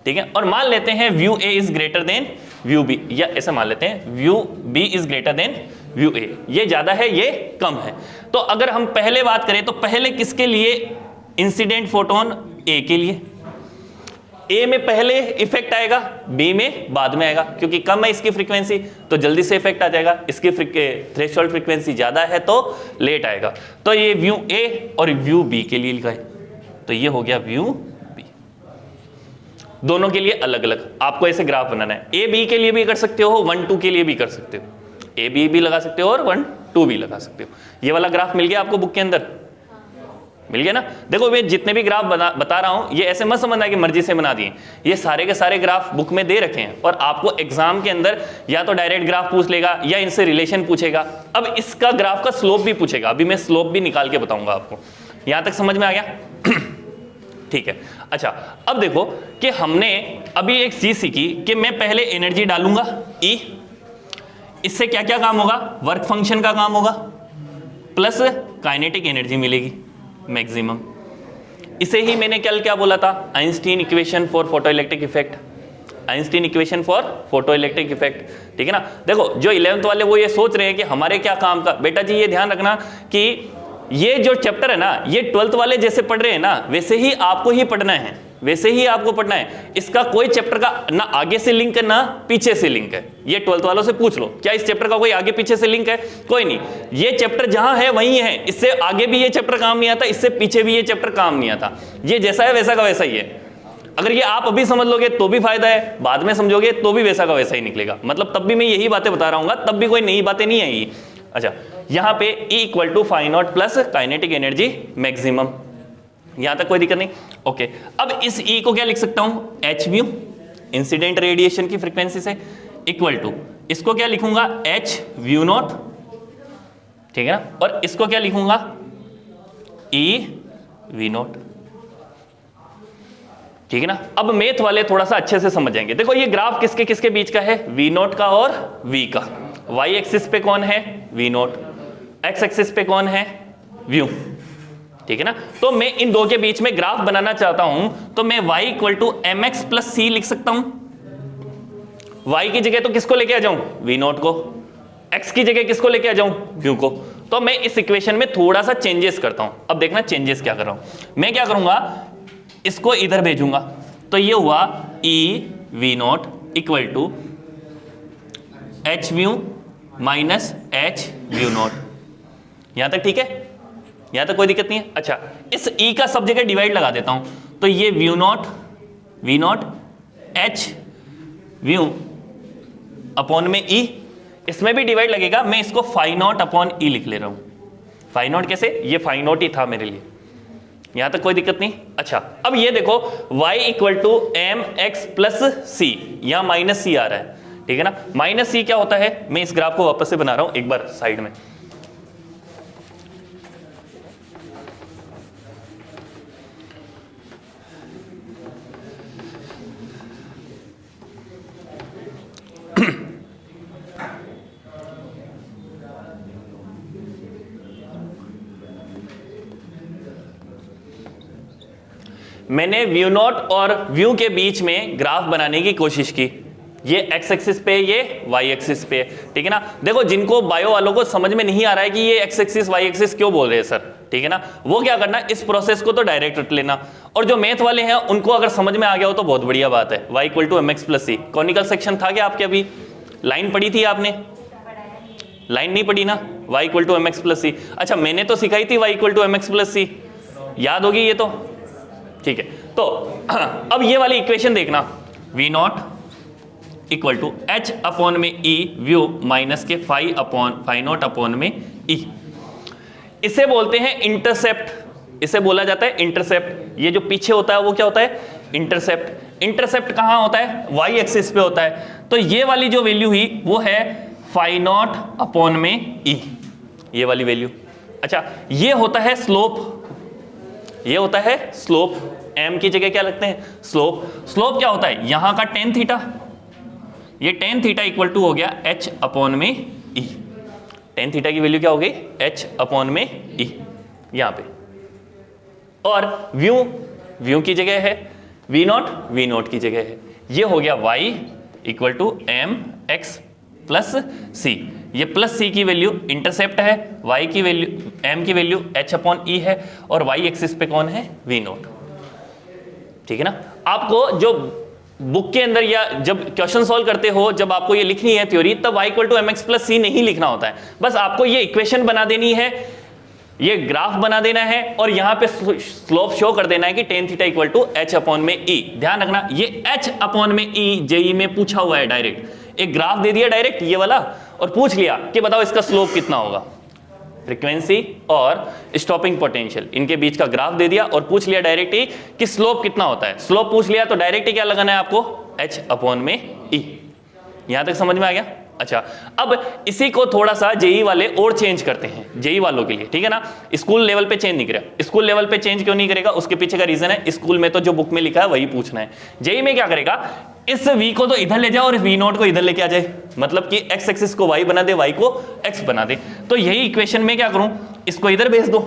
ठीक है। और मान लेते हैं view a is greater than view b, या ऐसे मान लेते हैं view b is greater than view a, ये ज्यादा है ये कम है। तो अगर हम पहले बात करें तो पहले किसके लिए इंसिडेंट फोटोन, ए के लिए, ए में पहले इफेक्ट आएगा, बी में बाद में आएगा, क्योंकि कम है इसकी फ्रीक्वेंसी तो जल्दी से इफेक्ट आ जाएगा, इसकी थ्रेशोल्ड फ्रीक्वेंसी ज्यादा है तो लेट आएगा। तो ये व्यू ए और व्यू बी के लिए लिखा है, तो ये हो गया व्यू बी। दोनों के लिए अलग अलग आपको ऐसे ग्राफ बनाना है, ए बी के लिए भी कर सकते हो, 1 2 के लिए भी कर सकते हो, ए बी भी लगा सकते हो और 1 2 भी लगा सकते हो। ये वाला ग्राफ मिल गया आपको बुक के अंदर, मिल गया ना। देखो मैं जितने भी ग्राफ बता रहा हूं ये ऐसे मत समझना कि मर्जी से बना दिए, ये सारे के सारे ग्राफ बुक में दे रखे हैं और आपको एग्जाम के अंदर या तो डायरेक्ट ग्राफ पूछ लेगा या इनसे रिलेशन पूछेगा। अब इसका ग्राफ का स्लोप भी पूछेगा, अभी मैं स्लोप भी निकाल के बताऊंगा आपको। यहां तक समझ में आ गया? ठीक है। अच्छा, अब देखो कि हमने अभी एक चीज सीखी कि मैं पहले एनर्जी डालूंगा E, इससे क्या क्या काम होगा, वर्क फंक्शन का काम होगा प्लस काइनेटिक एनर्जी मिलेगी मैक्सिमम। इसे ही मैंने कल क्या बोला था, Einstein equation for photoelectric effect, Einstein equation for photoelectric effect, ठीक है ना। देखो जो 11th वाले वो ये सोच रहे हैं कि हमारे क्या काम का, बेटा जी ये ध्यान रखना कि ये जो चैप्टर है ना ये 12th वाले जैसे पढ़ रहे हैं ना वैसे ही आपको ही पढ़ना है, वैसे ही आपको पढ़ना है। इसका कोई चैप्टर का ना आगे से लिंक है ना पीछे से लिंक है। ये 12th वालों से पूछ लो क्या इस चैप्टर का कोई आगे पीछे से लिंक है, कोई नहीं। ये चैप्टर जहां है वहीं है, इससे आगे भी ये चैप्टर काम नहीं आता, इससे पीछे भी ये चैप्टर काम नहीं आता। ये जैसा है वैसा का वैसा ही है। अगर ये आप अभी समझ लोगे तो भी फायदा है, बाद में समझोगे तो भी वैसा का वैसा ही निकलेगा। मतलब तब भी मैं यही बातें बता रहा हूँ, तब भी कोई नई बातें नहीं आएगी। अच्छा, यहां पे E = φ not plus kinetic energy maximum, यहां तक कोई दिक्कत नहीं। ओके, अब इस E को क्या लिख सकता हूं, h म्यू इंसिडेंट रेडिएशन की फ्रीक्वेंसी से इक्वल टू, इसको क्या लिखूंगा h व्यू नॉट, ठीक है ना, और इसको क्या लिखूंगा E वी नॉट, ठीक है ना। अब मैथ वाले थोड़ा सा अच्छे से समझ जाएंगे। देखो ये ग्राफ किसके किसके बीच का है, वी नॉट का और V का। y एक्सिस पे कौन है, वी नॉट, x एक्सिस पे कौन है, व्यू, ठीक है ना। तो मैं इन दो के बीच में ग्राफ बनाना चाहता हूं तो मैं y = mx + c लिख सकता हूं। y की जगह तो किसको लेके आ जाऊं, v नॉट को, x की जगह किसको लेके आ जाऊं, v को। तो मैं इस इक्वेशन में थोड़ा सा चेंजेस करता हूं। अब देखना चेंजेस क्या कर रहा हूं मैं, क्या करूंगा इसको इधर भेजूंगा, तो ये हुआ E v not = h mu minus h view not. यहां तक ठीक है, यहां तक कोई दिक्कत नहीं है। अच्छा, इस E का सब जगह डिवाइड लगा देता हूं, तो ये view nought v nought h view upon में E, इसमें भी डिवाइड लगेगा, मैं इसको φ नॉट अपॉन E लिख ले रहा हूं। φ नॉट कैसे, ये φ नॉट ही था मेरे लिए, यहां तक कोई दिक्कत नहीं। अच्छा, अब ये देखो y = mx + c, यहां -c आ रहा है, ठीक है ना। -c क्या होता है, मैं इस ग्राफ को वापस से बना रहा हूं एक बार साइड में। मैंने व्यू नॉट और व्यू के बीच में ग्राफ बनाने की कोशिश की, ये x एक्सिस पे, ये y एक्सिस पे, ठीक है ना। देखो जिनको बायो वालों को समझ में नहीं आ रहा है कि ये x एक्सिस y एक्सिस क्यों बोल रहे हैं सर, ठीक है ना, वो क्या करना, इस प्रोसेस को तो डायरेक्ट रट लेना। और जो मैथ वाले हैं उनको अगर समझ में आ गया हो तो बहुत बढ़िया बात है। y = mx + c, conical section था क्या आपके, अभी लाइन पढ़ी थी आपने, लाइन नहीं पढ़ी ना, y = mx + c। अच्छा, मैंने तो सिखाई थी y = mx + c, याद होगी ये तो, ठीक है। तो अब ये वाली इक्वेशन देखना, v नॉट = h अपॉन में E व्यू माइनस के φ नॉट अपॉन में E, इसे बोलते हैं इंटरसेप्ट, इसे बोला जाता है इंटरसेप्ट। ये जो पीछे होता है वो क्या होता है, इंटरसेप्ट, इंटरसेप्ट कहाँ होता है, वाई एक्सिस पे होता है, तो ये वाली जो वैल्यू हुई वो है फाई नॉट अपॉन में ई, ये वाली वैल्यू। अच्छा, ये होता है स्लोप, ये होता है स्लोप, एम की जगह क्या लगते हैं, स्लोप। स्लोप क्या होता है, यहां का टेन थीटा, ये टेन थीटा इक्वल टू हो गया एच अपॉन में ई, टेन थीटा की वैल्यू क्या हो गई, एच अपॉन में ई यहां पे, और व्यू, व्यू की जगह है वी नॉट, वी नॉट की जगह है, ये हो गया y equal to m x plus c, ये प्लस सी की वैल्यू इंटरसेप्ट है, y की वैल्यू, m की वैल्यू h अपॉन ई है, और y एक्सिस पे कौन है, वी नॉट। ठीक है ना, आपको जो बुक के अंदर या जब क्वेश्चन सॉल्व करते हो, जब आपको ये लिखनी है थ्योरी, तब y equal to m x plus c नहीं लिखना होता है, बस आपको ये इक्वेशन बना देनी है, ये ग्राफ बना देना है, और यहां पे स्लोप शो कर देना है कि tan theta equal to h upon में ई। ध्यान रखना, ये एच अपॉन में ई जेई में पूछा हुआ है डायरेक्ट, एक ग्राफ दे दिया डायरेक्ट ये वाला, और पूछ लिया कि बताओ इसका स्लोप कितना होगा, फ्रीक्वेंसी और स्टॉपिंग पोटेंशियल इनके बीच का ग्राफ दे दिया, और पूछ लिया डायरेक्ट ही कि स्लोप कितना होता है। स्लोप पूछ लिया तो डायरेक्ट ही क्या लगाना है आपको, एच अपॉन में ई। यहां तक समझ में आ गया। अच्छा, अब इसी को थोड़ा सा जेई वाले और चेंज करते हैं, जेई वालों के लिए, ठीक है ना। स्कूल लेवल पे चेंज नहीं करेगा, स्कूल लेवल पे चेंज क्यों नहीं करेगा, उसके पीछे का रीजन है, स्कूल में तो जो बुक में लिखा है वही पूछना है। जेई में क्या करेगा, इस v को तो इधर ले जाए और v नॉट को इधर लेके आ जाए, मतलब कि x एक्सिस को y बना दे, y को x बना दे। तो यही इक्वेशन में क्या करूं, इसको इधर भेज दो,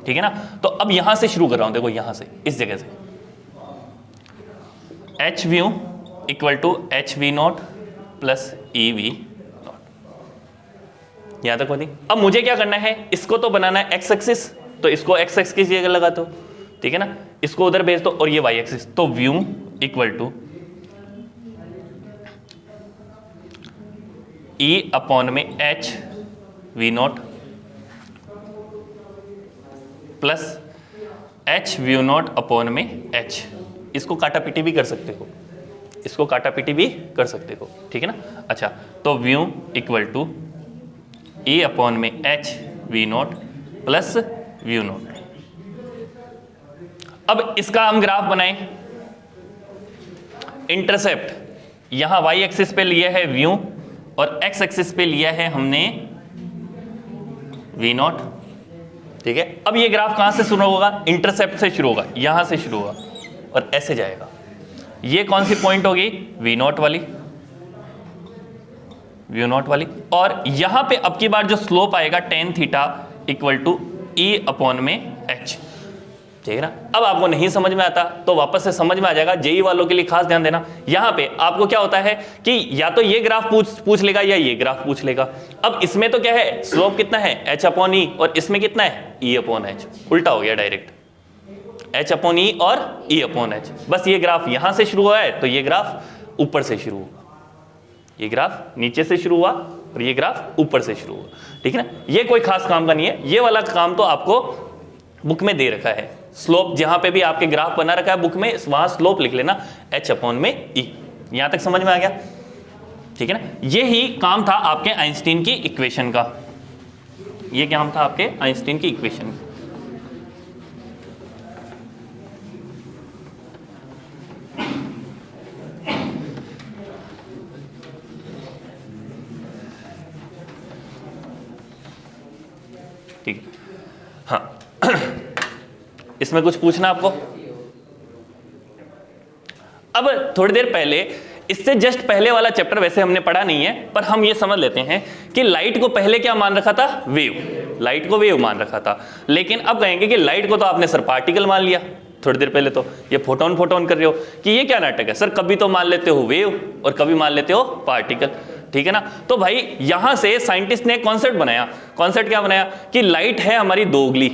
ठीक है ना। तो अब यहां से शुरू कर रहा हूं, देखो यहां से, इस जगह से, h nu equal to h v not plus e v naught, यहां तक होती। अब मुझे क्या करना है, इसको तो बनाना है x एक्सिस, तो इसको x एक्सिस की जगह लगा दो, ठीक है ना, इसको उधर भेज दो, और ये y एक्सिस, तो view equal to e upon में h v not plus h view not upon में एच। इसको काटापीटी भी कर सकते हो, इसको काटापीटी भी कर सकते हो, ठीक है ना। अच्छा, तो view equal to e upon में h v not plus view not. अब इसका हम ग्राफ बनाएं, इंटरसेप्ट यहां y एक्सिस पे लिया है व्यू, और x एक्सिस पे लिया है हमने v नॉट, ठीक है। अब ये ग्राफ कहां से शुरू होगा, इंटरसेप्ट से शुरू होगा, यहां से शुरू होगा और ऐसे जाएगा। ये कौन सी पॉइंट होगी, v नॉट वाली, v नॉट वाली, और यहां पे अब की बार जो स्लोप आएगा tan theta equal to e upon में h, ठीक है ना। अब आपको नहीं समझ में आता तो वापस से समझ में आ जाएगा, जेई वालों के लिए खास ध्यान देना, यहां पे आपको क्या होता है कि या तो ये ग्राफ पूछ लेगा या ये ग्राफ पूछ लेगा। अब इसमें तो क्या है, स्लोप कितना है, h अपॉन ई, और इसमें कितना है, e अपॉन h, उल्टा हो गया डायरेक्ट, h अपॉन ई और e अपॉन h। बस ये ग्राफ यहां से शुरू हुआ है तो ये ग्राफ ऊपर से शुरू होगा, ये ग्राफ नीचे से शुरू हुआ और ये ग्राफ ऊपर से शुरू हुआ, ठीक है ना। ये कोई खास काम का नहीं है, ये वाला काम तो आपको बुक में दे रखा है। स्लोप जहां पे भी आपके ग्राफ बना रखा है बुक में, वहां स्लोप लिख लेना h अपॉन में e। यहां तक समझ में आ गया, ठीक है ना। ये ही काम था आपके आइंस्टीन की इक्वेशन का, ये काम था आपके आइंस्टीन की इक्वेशन का। ठीक है, हाँ इसमें कुछ पूछना आपको। अब थोड़ी देर पहले, इससे जस्ट पहले वाला चैप्टर वैसे हमने पढ़ा नहीं है, पर हम ये समझ लेते हैं कि लाइट को पहले क्या मान रखा था, वेव, लाइट को वेव मान रखा था। लेकिन अब कहेंगे कि लाइट को तो आपने सर पार्टिकल मान लिया, थोड़ी देर पहले तो ये फोटोन फोटोन कर रहे हो कि ये क्या नाटक है सर, कभी तो मान लेते हो वेव और कभी मान लेते हो पार्टिकल, ठीक है ना। तो भाई यहां से साइंटिस्ट ने एक कॉन्सेप्ट बनाया, कॉन्सेप्ट क्या बनाया कि लाइट है हमारी दोगली,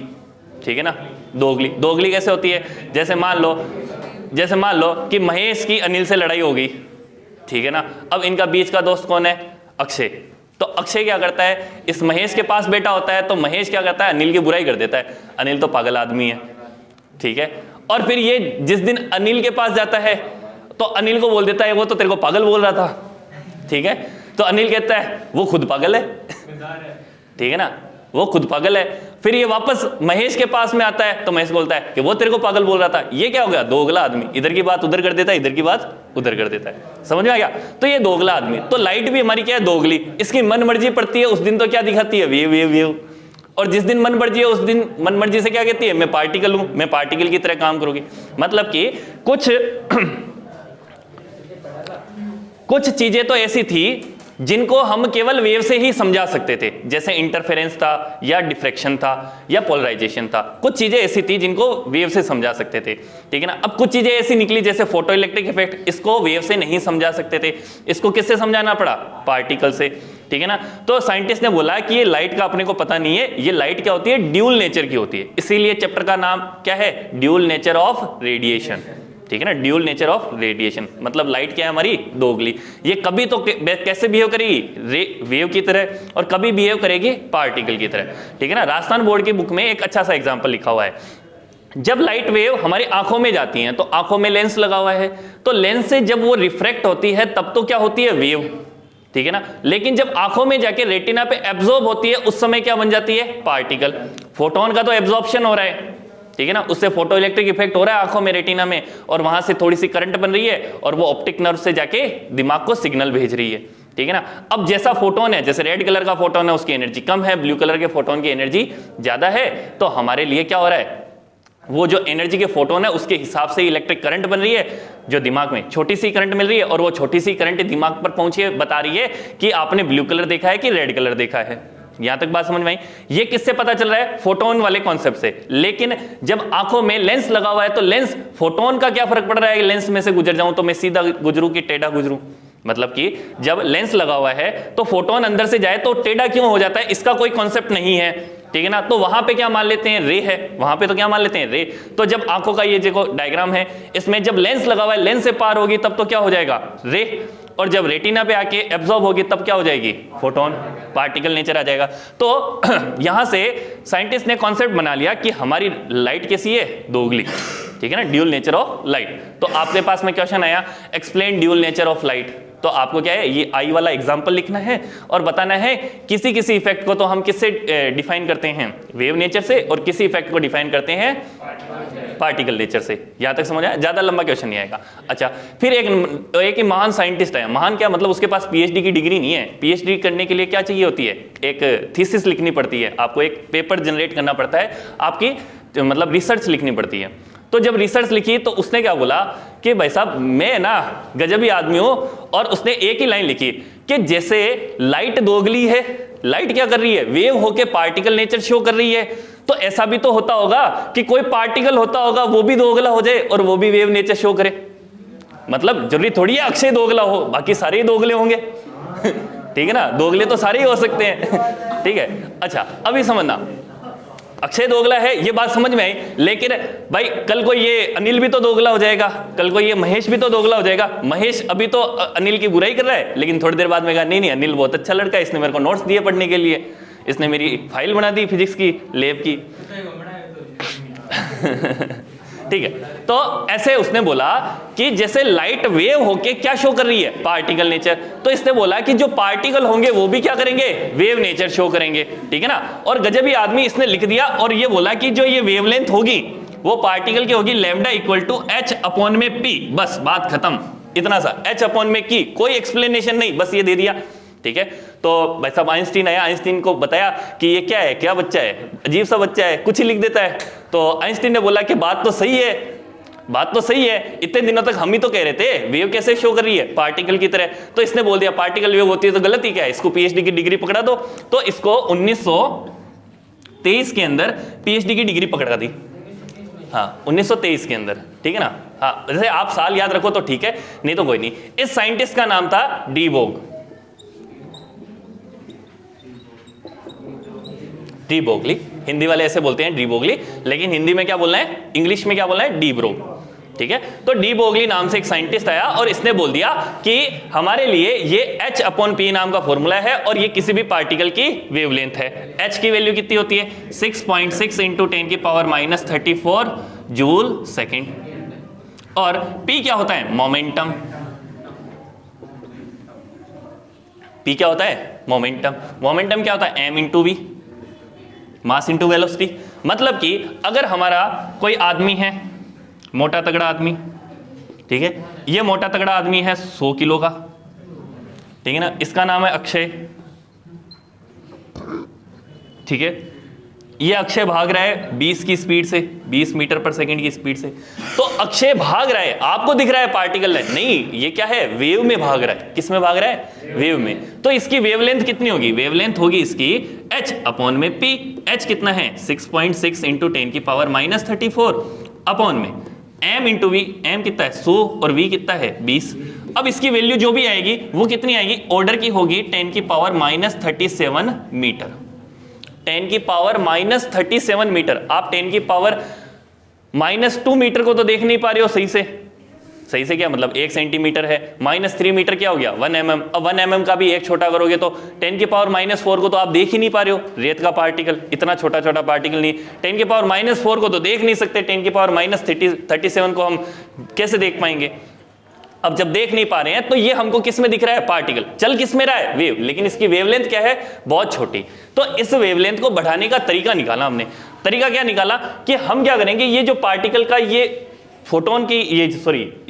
ठीक है ना। दोगली, दोगली कैसे होती है, जैसे मान लो कि महेश की अनिल से लड़ाई हो गई, ठीक है ना। अब इनका बीच का दोस्त कौन है, अक्षय। तो अक्षय क्या करता है, इस महेश के पास बेटा होता है, तो महेश क्या करता है, अनिल की बुराई कर देता है, अनिल तो पागल आदमी है, ठीक है। और फिर ये जिस दिन अनिल के पास जाता है तो अनिल को बोल देता है वो तो तेरे को पागल बोल रहा था, ठीक है। तो अनिल कहता है वो खुद पागल है, ठीक है ना, वो खुद पागल है। फिर ये वापस महेश के पास में आता है तो महेश बोलता है कि वो तेरे को पागल बोल रहा था। ये क्या हो गया? दोगला आदमी, इधर की बात उधर कर देता है, इधर की बात उधर कर देता है। समझ में आ गया? तो ये दोगला आदमी। तो लाइट भी हमारी क्या है? दोगली। इसकी मन मर्जी पड़ती है उस दिन तो क्या दिखाती है? Wave wave wave. और जिस दिन मन मर्जी है उस दिन मन मर्जी से क्या कहती है? मैं पार्टिकल हूं, मैं पार्टिकल की तरह काम करूंगी। मतलब कि कुछ चीजें तो ऐसी थी जिनको हम केवल वेव से ही समझा सकते थे, जैसे इंटरफेरेंस था या डिफ्रैक्शन था या पोलराइजेशन था। कुछ चीजें ऐसी थी जिनको वेव से समझा सकते थे, ठीक है ना। अब कुछ चीजें ऐसी निकली जैसे फोटो इलेक्ट्रिक इफेक्ट, इसको वेव से नहीं समझा सकते थे, इसको किससे समझाना पड़ा? पार्टिकल से, ठीक है ना। तो साइंटिस्ट ने बोला कि ये लाइट का अपने को पता नहीं है, ये लाइट क्या होती है? ड्यूल नेचर की होती है। इसीलिए चैप्टर का नाम क्या है? ड्यूल नेचर ऑफ रेडिएशन, ठीक है ना। ड्यूल नेचर ऑफ रेडिएशन मतलब लाइट क्या है? हमारी दोगली। ये कभी तो कैसे बिहेव करेगी? वेव की तरह, और कभी बिहेव करेगी पार्टिकल की तरह, ठीक है ना। राजस्थान बोर्ड की बुक में एक अच्छा सा एग्जांपल लिखा हुआ है। जब लाइट वेव हमारी आंखों में जाती है तो आंखों में लेंस लगा हुआ है, तो लेंस से जब वो रिफ्रैक्ट होती है तब तो क्या होती है? वेव, ठीक है ना। लेकिन जब आंखों में जाके रेटिना पे एब्जॉर्ब होती है उस समय क्या बन जाती है? पार्टिकल। फोटोन का तो एब्जॉर्प्शन हो रहा है, ठीक है ना, उससे फोटो इलेक्ट्रिक इफेक्ट हो रहा है आंखों में, रेटिना में, और वहां से थोड़ी सी करंट बन रही है और वो ऑप्टिक नर्व से जाके दिमाग को सिग्नल भेज रही है, ठीक है ना। अब जैसा फोटोन है, जैसे रेड कलर का फोटोन है उसकी एनर्जी कम है, ब्लू कलर के फोटोन की एनर्जी ज्यादा है, तो हमारे लिए क्या हो रहा है? वो जो एनर्जी के फोटोन है उसके हिसाब से इलेक्ट्रिक करंट बन रही है, जो दिमाग में छोटी सी करंट मिल रही है, और वो छोटी सी करंट दिमाग पर पहुंची बता रही है कि आपने ब्लू कलर देखा है कि रेड कलर देखा है। यहां तक बात समझ में आई? ये किससे पता चल रहा है? फोटोन वाले कॉन्सेप्ट से। लेकिन जब आंखों में लेंस लगा हुआ है तो लेंस, फोटोन का क्या फर्क पड़ रहा है? लेंस में से गुजर जाऊं तो मैं सीधा गुजरूं कि टेढ़ा गुजरूं? मतलब कि जब लेंस लगा हुआ है तो फोटोन अंदर से जाए तो टेढ़ा क्यों हो जाता है? इसका कोई कॉन्सेप्ट नहीं है, ठीक है ना। तो वहां पे क्या मान लेते हैं? रे है, वहां पे तो क्या मान लेते हैं? रे। तो जब आंखों का ये देखो डायग्राम है, इसमें जब लेंस लगा हुआ है, लेंस से पार होगी तब तो क्या हो जाएगा? रे। और जब रेटिना पे आके एब्जॉर्ब होगी तब क्या हो जाएगी? फोटोन, पार्टिकल नेचर आ जाएगा। तो यहां से साइंटिस्ट ने कॉन्सेप्ट बना लिया कि हमारी लाइट कैसी है? दोगली, ठीक है ना, ड्यूल नेचर ऑफ लाइट। तो आपके पास में क्वेश्चन आया, explain dual nature of light. तो आपको क्या है? ये आई वाला एग्जांपल लिखना है और बताना है किसी किसी इफेक्ट को तो हम किससे डिफाइन करते हैं? वेव नेचर से, और किसी इफेक्ट को डिफाइन करते हैं पार्टिकल नेचर से। यहां तक समझ आया? ज्यादा लंबा क्वेश्चन नहीं आएगा। अच्छा, फिर एक महान साइंटिस्ट है। महान क्या मतलब? उसके पास पीएचडी की डिग्री नहीं है। पीएचडी करने के लिए क्या चाहिए होती है? एक थीसिस लिखनी पड़ती है, आपको एक पेपर जनरेट करना पड़ता है, आपकी मतलब रिसर्च लिखनी पड़ती है। तो जब रिसर्च लिखी तो उसने क्या बोला कि भाई साहब मैं ना गजबी आदमी हूं, और उसने एक ही लाइन लिखी कि जैसे लाइट दोगली है, लाइट क्या कर रही है? वेव होके पार्टिकल नेचर शो कर रही है, तो ऐसा भी तो होता होगा कि कोई पार्टिकल होता होगा वो भी दोगला हो जाए और वो भी वेव नेचर शो करे। मतलब जरूरी थोड़ी है अक्षय दोगला हो, बाकी सारे ही दोगले होंगे ठीक है ना, दोगले तो सारे ही हो सकते हैं ठीक है। अच्छा अभी समझना, अक्षय दोगला है ये बात समझ में आई, लेकिन भाई कल को ये अनिल भी तो दोगला हो जाएगा, कल को ये महेश भी तो दोगला हो जाएगा। महेश अभी तो अनिल की बुराई कर रहा है, लेकिन थोड़ी देर बाद में कहा नहीं नहीं अनिल बहुत अच्छा लड़का है, इसने मेरे को नोट्स दिए पढ़ने के लिए, इसने मेरी फाइल बना दी फिजिक्स की लैब की ठीक है। तो ऐसे उसने बोला कि जैसे लाइट वेव होके क्या शो कर रही है? Particle nature. तो इसने बोला कि जो पार्टिकल होंगे वो भी क्या करेंगे? वेव नेचर शो करेंगे, ठीक है ना। और गजबी आदमी इसने लिख दिया और ये बोला कि जो ये वेवलेंथ होगी वो पार्टिकल की होगी lambda equal to h upon में p। बस बात खत्म, इतना सा, h अपॉन में की, कोई एक्सप्लेनेशन नहीं, बस ये दे दिया, ठीक है। तो भाई साहब आइंस्टीन आया, आइंस्टीन को बताया कि ये क्या है, क्या बच्चा है, अजीब सा बच्चा है, कुछ ही लिख देता है। तो आइंस्टीन ने बोला कि बात तो सही है, बात तो सही है, इतने दिनों तक हम ही तो कह रहे थे वेव कैसे शो कर रही है? पार्टिकल की तरह। तो इसने बोल दिया पार्टिकल वेव होती है तो गलत ही क्या है, इसको पीएचडी की डिग्री पकड़ा दो। तो इसको 1923 के अंदर पीएचडी की डिग्री पकड़ा दी, हाँ 1923 के अंदर, ठीक है ना। हाँ जैसे आप साल याद रखो तो ठीक है, नहीं तो कोई नहीं। इस साइंटिस्ट का नाम था डी बोग, डी बोगली, हिंदी वाले ऐसे बोलते हैं डी बोगली, लेकिन हिंदी में क्या बोलना है, इंग्लिश में क्या बोलना है, डी ब्रोग, ठीक है। तो डी बोगली नाम से एक साइंटिस्ट आया और इसने बोल दिया कि हमारे लिए ये h अपॉन p नाम का फॉर्मूला है और ये किसी भी पार्टिकल की वेवलेंथ है। h की वैल्यू कितनी होती है? 6.6 इंटू 10 की पावर -34 जूल सेकेंड। और p क्या होता है? मोमेंटम। p क्या होता है? मोमेंटम। मोमेंटम क्या होता है? m into v, mass into velocity. मतलब कि अगर हमारा कोई आदमी है, मोटा तगड़ा आदमी, ठीक है, ये मोटा तगड़ा आदमी है 100 किलो का, ठीक है ना, इसका नाम है अक्षय, ठीक है, ये अक्षय भाग रहा है 20 की स्पीड से, 20 मीटर पर सेकंड की स्पीड से। तो अक्षय भाग रहा है, आपको दिख रहा है पार्टिकल है, नहीं, ये क्या है, वेव में भाग रहा है। किस में भाग रहा है, वेव में। तो इसकी वेवलेंथ कितनी होगी, वेवलेंथ होगी इसकी h अपॉन में p। h कितना है 6.6 इंटू 10 की पावर -34 अपॉन में m इंटू वी, m कितना है 100 और v कितना है 20। अब इसकी वैल्यू जो भी आएगी वो कितनी आएगी, ऑर्डर की होगी 10 की पावर -37 मीटर, 10 की पावर -37 मीटर। आप 10 की पावर -2 मीटर को तो देख नहीं पा रहे हो सही से, सही से क्या मतलब 1 सेंटीमीटर है, -3 मीटर क्या हो गया 1 mm। अब 1 mm का भी एक छोटा करोगे तो 10 की पावर -4 को तो आप देख ही नहीं पा रहे हो, रेत का पार्टिकल, इतना छोटा छोटा पार्टिकल नहीं, 10 की पावर -4 को तो देख नहीं सकते, 10 की पावर -37 को हम कैसे देख पाएंगे। अब जब देख नहीं पा रहे हैं तो ये हमको किस में दिख रहा है, पार्टिकल, चल किस में रहा है, वेव, लेकिन इसकी वेवलेंथ क्या है, बहुत छोटी। तो इस वेवलेंथ को बढ़ाने का तरीका निकाला हमने। तरीका क्या निकाला कि हम क्या करेंगे, ये जो पार्टिकल का ये फोटोन की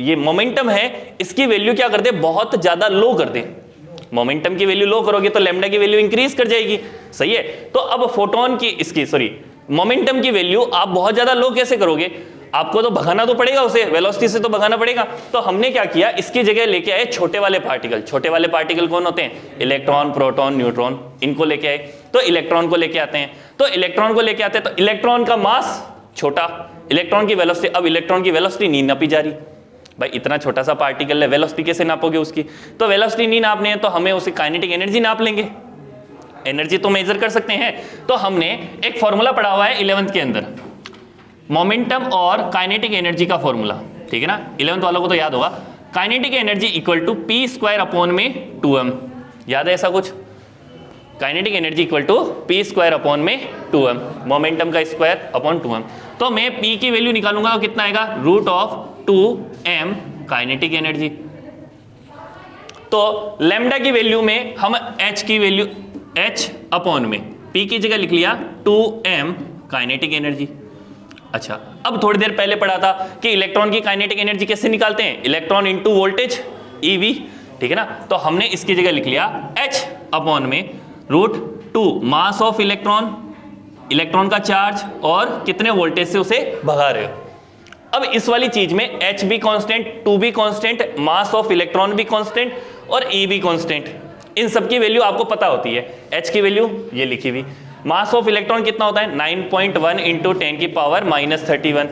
ये मोमेंटम है, इसकी वैल्यू क्या कर दे, बहुत ज्यादा लो कर दे। मोमेंटम की वैल्यू लो करोगे तो लैम्डा की वैल्यू इंक्रीज कर जाएगी, सही है। तो अब फोटोन की इसकी मोमेंटम की वैल्यू आप बहुत ज्यादा लो कैसे करोगे, आपको तो भगाना तो पड़ेगा उसे, वेलोसिटी से तो भगाना पड़ेगा। तो हमने क्या किया, इसकी जगह लेके आए छोटे वाले पार्टिकल। छोटे वाले पार्टिकल कौन होते हैं, इलेक्ट्रॉन, प्रोटॉन, न्यूट्रॉन, इनको लेके आए। तो इलेक्ट्रॉन को लेके आते हैं, तो इलेक्ट्रॉन को लेके आते हैं, तो इलेक्ट्रॉन का मास छोटा, इलेक्ट्रॉन की वेलोसिटी, अब इलेक्ट्रॉन की वेलोसिटी नहीं नापी जा रही, भाई इतना छोटा सा पार्टिकल है, वेलोसिटी कैसे नापोगे उसकी। तो वेलोसिटी नहीं नापनी है तो हमें उसे काइनेटिक एनर्जी नाप लेंगे, एनर्जी तो मेजर कर सकते हैं। तो हमने एक फॉर्मूला पढ़ा हुआ है 11th के अंदर, मोमेंटम और काइनेटिक एनर्जी का फॉर्मूला, ठीक है ना, 11th वालों को तो याद होगा। Kinetic energy equal to p² upon में 2m, याद है ऐसा कुछ, kinetic energy equal to p² upon में 2m, मोमेंटम का स्क्वायर अपॉन 2m। तो मैं p की वैल्यू निकालूंगा तो कितना आएगा, √2m काइनेटिक एनर्जी। तो लैम्डा की वैल्यू में हम h की वैल्यू h अपॉन में p की जगह लिख लिया 2m काइनेटिक एनर्जी। अच्छा, अब थोड़ी देर पहले पढ़ा था कि इलेक्ट्रॉन की काइनेटिक एनर्जी कैसे निकालते हैं, इलेक्ट्रॉन इनटू वोल्टेज EV, ठीक है ना। तो हमने इसकी जगह लिख लिया h अपॉन में √2 मास ऑफ इलेक्ट्रॉन, इलेक्ट्रॉन का चार्ज और कितने वोल्टेज से उसे भगा रहे हो। अब इस वाली चीज में h भी कांस्टेंट, 2 भी कांस्टेंट, मास ऑफ इलेक्ट्रॉन भी कांस्टेंट और E भी कांस्टेंट, इन सब की वैल्यू आपको पता होती है। h की वैल्यू ये लिखी हुई, मास ऑफ इलेक्ट्रॉन कितना होता है 9.1 इंटू 10 की पावर -31,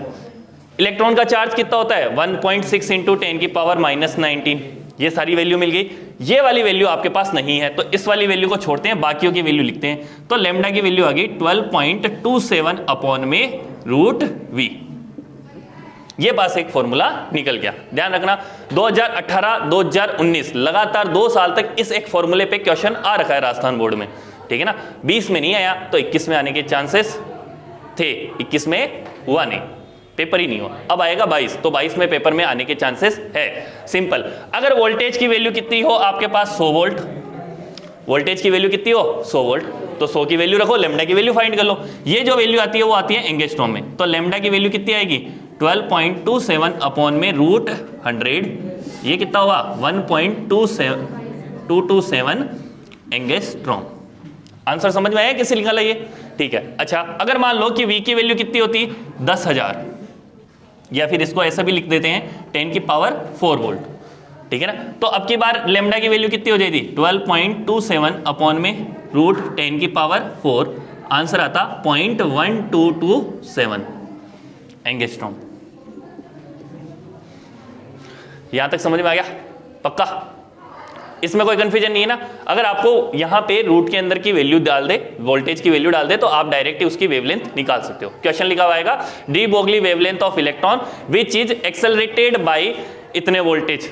इलेक्ट्रॉन का चार्ज कितना होता है 1.6 इंटू 10 की पावर -19। ये सारी वैल्यू मिल गई। ये वाली वैल्यू आपके पास नहीं है तो इस वाली वैल्यू को छोड़ते हैं, बाकियों की वैल्यू लिखते हैं। तो लैम्डा की वैल्यू आ गई 12.27 अपॉन में √v। ये पास एक फॉर्मूला निकल गया। ध्यान रखना 2018-2019 लगातार 2 साल तक इस एक फॉर्मूले पे क्वेश्चन आ रखा है राजस्थान बोर्ड में, ठीक है ना। 20 में नहीं आया तो 21 में आने के चांसेस थे, 21 में हुआ नहीं, पेपर ही नहीं हुआ। अब आएगा 22, तो 22 में पेपर में आने के चांसेस है। सिंपल, अगर वोल्टेज की वैल्यू कितनी हो आपके पास 100 वोल्ट, वोल्टेज की वैल्यू कितनी हो 100 वोल्ट, तो 100 की वैल्यू रखो, लैम्डा की वैल्यू फाइंड कर लो। ये जो वैल्यू आती है वो आती है एंगस्ट्रॉम में, तो लैम्डा की वैल्यू कितनी आएगी 12.27 अपॉन में √100, ये कितना हुआ 1.227 एंगस्ट्रॉम। आंसर समझ में आया कैसे निकाला ये, ठीक है। अच्छा, अगर मान लो कि V की वैल्यू कितनी होती 10,000, या फिर इसको ऐसा भी लिख देते हैं 10 की पावर 4 वोल्ट, ठीक है ना। तो अब की बार लैम्डा की वैल्यू कितनी हो जाएगी 12.27 अपॉन में √10 की पावर 4, आंसर आता 0.1227 एंगस्ट्रॉम। यहां तक समझ में आ गया पक्का, इसमें कोई कंफ्यूजन नहीं है ना। अगर आपको यहां पे रूट के अंदर की वैल्यू डाल दे, वोल्टेज की वैल्यू डाल दे, तो आप डायरेक्ट ही उसकी वेवलेंथ निकाल सकते हो। क्वेश्चन लिखा हुआ आएगा de Broglie wavelength of electron which is accelerated by इतने वोल्टेज,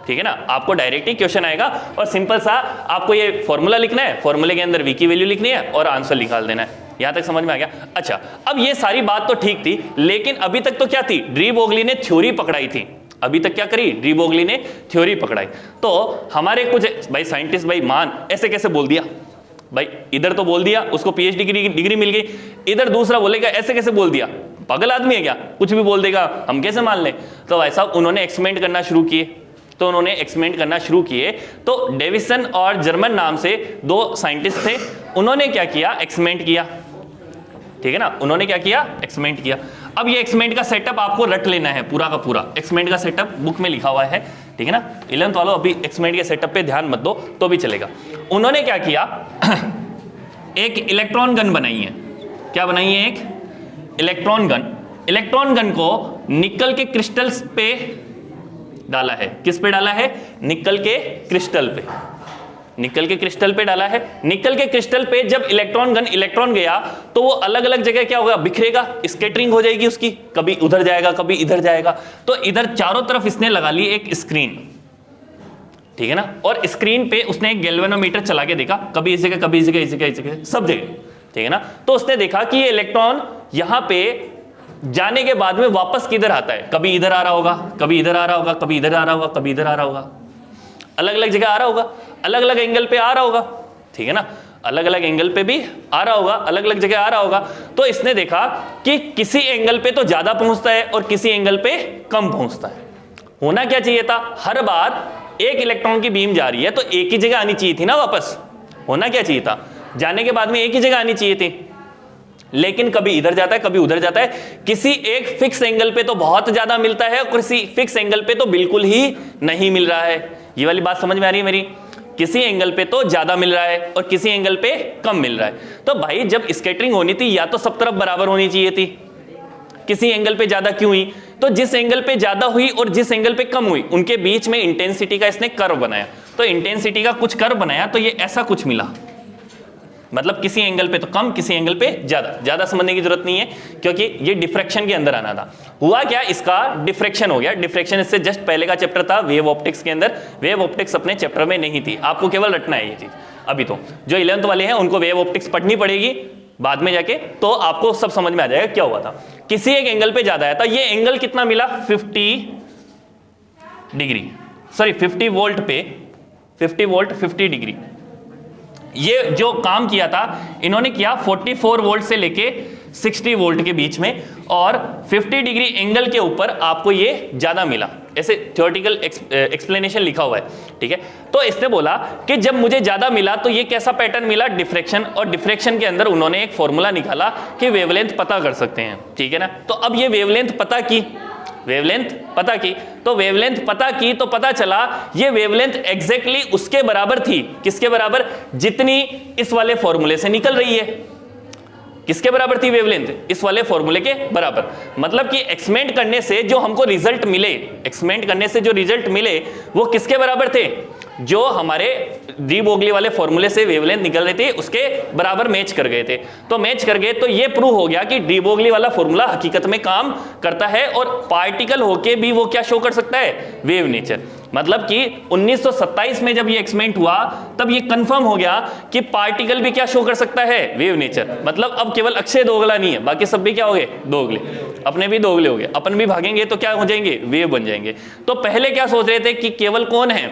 ठीक है ना। आपको डायरेक्ट ही क्वेश्चन आएगा और सिंपल सा आपको ये फॉर्मूला लिखना है, फॉर्मूले के अंदर V की वैल्यू लिखनी है और आंसर निकाल देना है। यहां तक समझ में आ गया। अच्छा, अब ये सारी बात तो ठीक थी, लेकिन अभी तक तो क्या थी, डी ब्रोगली ने थ्योरी पकड़ाई थी। अभी तक क्या करी, डी ब्रोगली ने थ्योरी पकड़ाई। तो हमारे कुछ भाई साइंटिस्ट भाई मान ऐसे कैसे बोल दिया, भाई इधर तो बोल दिया उसको पीएचडी की डिग्री मिल गई, इधर दूसरा बोलेगा ऐसे कैसे बोल दिया, पागल आदमी है क्या, कुछ भी बोल देगा, हम कैसे मान लें। तो भाई साहब उन्होंने एक्सपेरिमेंट करना शुरू किए, तो डेविसन और जर्मन नाम से दो साइंटिस्ट थे, उन्होंने क्या किया, एक्सपेरिमेंट किया, ठीक है ना, उन्होंने क्या किया, एक्सपेरिमेंट किया। अब ये एक्सपेरिमेंट का सेटअप आपको रट लेना है, पूरा का पूरा एक्सपेरिमेंट का सेटअप बुक में लिखा हुआ है, ठीक है ना। 11th वालों अभी एक्सपेरिमेंट के सेटअप पे ध्यान मत दो तो भी चलेगा। उन्होंने क्या किया, एक इलेक्ट्रॉन गन बनाई है। क्या बनाई है, एक इलेक्ट्रॉन गन। इलेक्ट्रॉन गन को निकल के क्रिस्टल्स पे डाला है। किस पे डाला है, निकल के क्रिस्टल पे, निकल के क्रिस्टल पे डाला है। निकल के क्रिस्टल पे जब इलेक्ट्रॉन गन इलेक्ट्रॉन गया तो वो अलग अलग जगह क्या होगा, बिखरेगा, स्कैटरिंग हो जाएगी उसकी, कभी उधर जाएगा कभी इधर जाएगा। तो इधर चारों तरफ इसने लगा ली एक स्क्रीन, ठीक है ना, और स्क्रीन पे उसने एक गैल्वेनोमीटर चला के देखा, कभी इस जगह कभी इस जगह, इस जगह, इस जगह, सब जगह, ठीक है ना। तो उसने देखा कि ये इलेक्ट्रॉन यहां पे जाने के बाद में वापस किधर आता है, कभी इधर आ रहा होगा, कभी इधर आ रहा होगा, कभी इधर आ रहा होगा, कभी इधर आ रहा होगा, अलग अलग जगह आ रहा होगा, अलग अलग एंगल पे आ रहा होगा, ठीक है ना, अलग अलग एंगल पे भी आ रहा होगा, अलग अलग जगह आ रहा होगा। तो इसने देखा कि किसी एंगल पे तो ज्यादा पहुंचता है और किसी एंगल पे कम पहुंचता है। होना क्या चाहिए था, हर बार एक इलेक्ट्रॉन की बीम जा रही है तो एक ही जगह आनी चाहिए थी ना वापस, होना क्या चाहिए था, जाने के बाद में एक ही जगह आनी चाहिए थी, लेकिन कभी इधर जाता है कभी उधर जाता है। किसी एक फिक्स एंगल पे तो बहुत ज्यादा मिलता है और किसी फिक्स एंगल पे तो बिल्कुल ही नहीं मिल रहा है। ये वाली बात समझ में आ रही है मेरी, किसी एंगल पे तो ज्यादा मिल रहा है और किसी एंगल पे कम मिल रहा है। तो भाई जब स्कैटरिंग होनी थी या तो सब तरफ बराबर होनी चाहिए थी, किसी एंगल पे ज्यादा क्यों हुई, तो जिस एंगल पे ज्यादा हुई और जिस एंगल पे कम हुई उनके बीच में इंटेंसिटी का इसने कर्व बनाया। तो इंटेंसिटी का कुछ कर्व बनाया तो ये ऐसा कुछ मिला, मतलब किसी एंगल पे तो कम किसी एंगल पे ज्यादा। ज्यादा समझने की जरूरत नहीं है क्योंकि ये डिफ्रैक्शन के अंदर आना था। हुआ क्या, इसका डिफ्रैक्शन हो गया। डिफ्रैक्शन इससे जस्ट पहले का चैप्टर था वेव ऑप्टिक्स के अंदर, वेव ऑप्टिक्स अपने चैप्टर में नहीं थी, आपको केवल रटना है ये चीज। अभी तो जो 11th वाले हैं उनको वेव ऑप्टिक्स पढ़नी पड़ेगी बाद में जाके, तो आपको सब समझ में आ जाएगा क्या हुआ था। किसी एक एंगल पे ज्यादा है तो ये एंगल कितना मिला, 50 डिग्री, सॉरी 50 वोल्ट पे, 50 वोल्ट 50 डिग्री। ये जो काम किया था इन्होंने किया 44 वोल्ट से लेके 60 वोल्ट के बीच में, और 50 डिग्री एंगल के ऊपर आपको ये ज्यादा मिला, ऐसे थ्योरेटिकल एक्सप्लेनेशन लिखा हुआ है, ठीक है। तो इसने बोला कि जब मुझे ज्यादा मिला तो ये कैसा पैटर्न मिला, डिफ्रैक्शन, और डिफ्रैक्शन के अंदर उन्होंने एक फॉर्मूला निकाला कि वेवलेंथ पता कर सकते हैं, ठीक है ना। तो अब ये वेवलेंथ पता की, वेवलेंथ पता की, तो वेवलेंथ पता की तो पता चला ये वेवलेंथ एग्जैक्टली उसके बराबर थी, किसके बराबर, जितनी इस वाले फॉर्मूले से निकल रही है। किसके बराबर थी वेवलेंथ, इस वाले फॉर्मूले के बराबर। मतलब कि एक्सपेरिमेंट करने से जो हमको रिजल्ट मिले, एक्सपेरिमेंट करने से जो रिजल्ट मिले वो किसके बराबर थे, जो हमारे डी ब्रोगली वाले फॉर्मूले से वेवलेंथ निकल रही थी उसके बराबर मैच कर गए थे। तो मैच कर गए तो ये प्रूव हो गया कि डी ब्रोगली वाला फॉर्मूला हकीकत में काम करता है और पार्टिकल होके भी वो क्या शो कर सकता है, वेव नेचर। मतलब कि 1927 में जब ये एक्सपेरिमेंट हुआ तब ये कंफर्म हो गया कि पार्टिकल भी क्या शो कर सकता है, वेव नेचर। मतलब अब केवल अक्षय दोगला नहीं है, बाकी सब भी क्या हो गए, दोगले, अपने भी दोगले हो गए, अपन भी भागेंगे तो क्या हो जाएंगे, वेव बन जाएंगे। तो पहले क्या सोच रहे थे कि केवल कौन है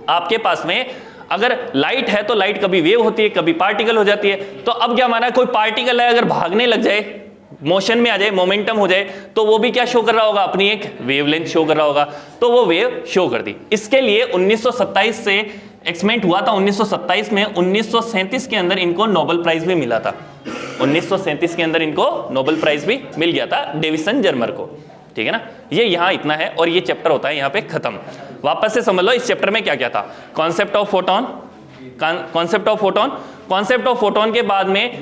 आपके पास में, अगर लाइट है तो लाइट कभी वेव होती है कभी पार्टिकल हो जाती है। तो अब क्या माना, कोई पार्टिकल है अगर भागने लग जाए, मोशन में आ जाए, मोमेंटम हो जाए, तो वो भी क्या शो कर रहा होगा, अपनी एक वेवलेंथ शो कर रहा होगा। तो वो वेव शो कर दी। इसके लिए 1927 से एक्सपेरिमेंट हुआ था। 1927 में 1937 के अंदर इनको नोबेल प्राइज भी मिला था। 1937 के अंदर इनको नोबेल प्राइज भी मिल गया था डेविसन जर्मर को, ठीक है ना। ये यहाँ इतना है और ये चैप्टर होता है यहाँ पे खत्म। वापस से समझ लो इस चैप्टर में क्या क्या था। Concept of photon, concept of photon, concept of photon के बाद में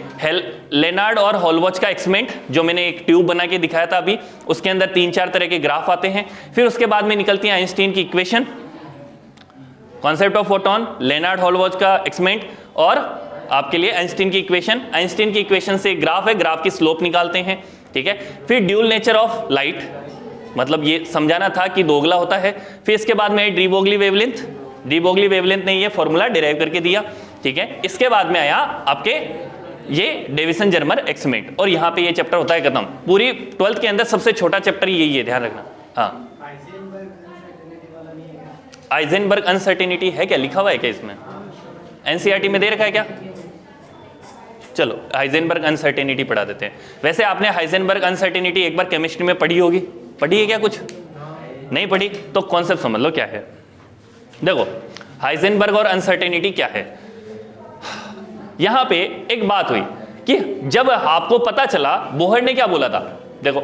लेनार्ड और हॉलवॉच का एक्सपेरिमेंट, जो मैंने एक ट्यूब बना के दिखाया था अभी, उसके अंदर 3-4 तरह के ग्राफ आते हैं। फिर उसके बाद में निकलती है आइंस्टीन की equation. Concept of photon, Lenard Hallwachs का एक्सपेरिमेंट और आपके लिए आइंस्टीन की इक्वेशन। आइंस्टीन की इक्वेशन से एक ग्राफ है, ग्राफ की स्लोप निकालते हैं, ठीक है। फिर ड्यूल नेचर ऑफ लाइट, मतलब ये समझाना था कि दोगला होता है। फिर इसके बाद में D Broglie wavelength, D Broglie wavelength ने ये फॉर्मूला डिराइव करके दिया, ठीक है। इसके बाद में आया आपके ये डेविसन जर्मर एक्सपेरिमेंट, और यहाँ पे ये चैप्टर होता है खत्म। पूरी 12th के अंदर सबसे छोटा चैप्टर यही है, ध्यान रखना। हाँ, आइजेनबर्ग अनसर्टेनिटी है क्या, लिखा हुआ है क्या इसमें, एनसीईआरटी में दे रखा है क्या, चलो हाइजेनबर्ग अनसर्टेनिटी पढ़ा देते हैं। वैसे आपने हाइजेनबर्ग अनसर्टेनिटी एक बार केमिस्ट्री में पढ़ी होगी, पढ़ी है क्या? कुछ नहीं पढ़ी तो कॉन्सेप्ट समझ लो क्या है। देखो हाइजेनबर्ग और अनसर्टेनिटी क्या है। यहां पे एक बात हुई कि जब आपको पता चला, बोहर ने क्या बोला था, देखो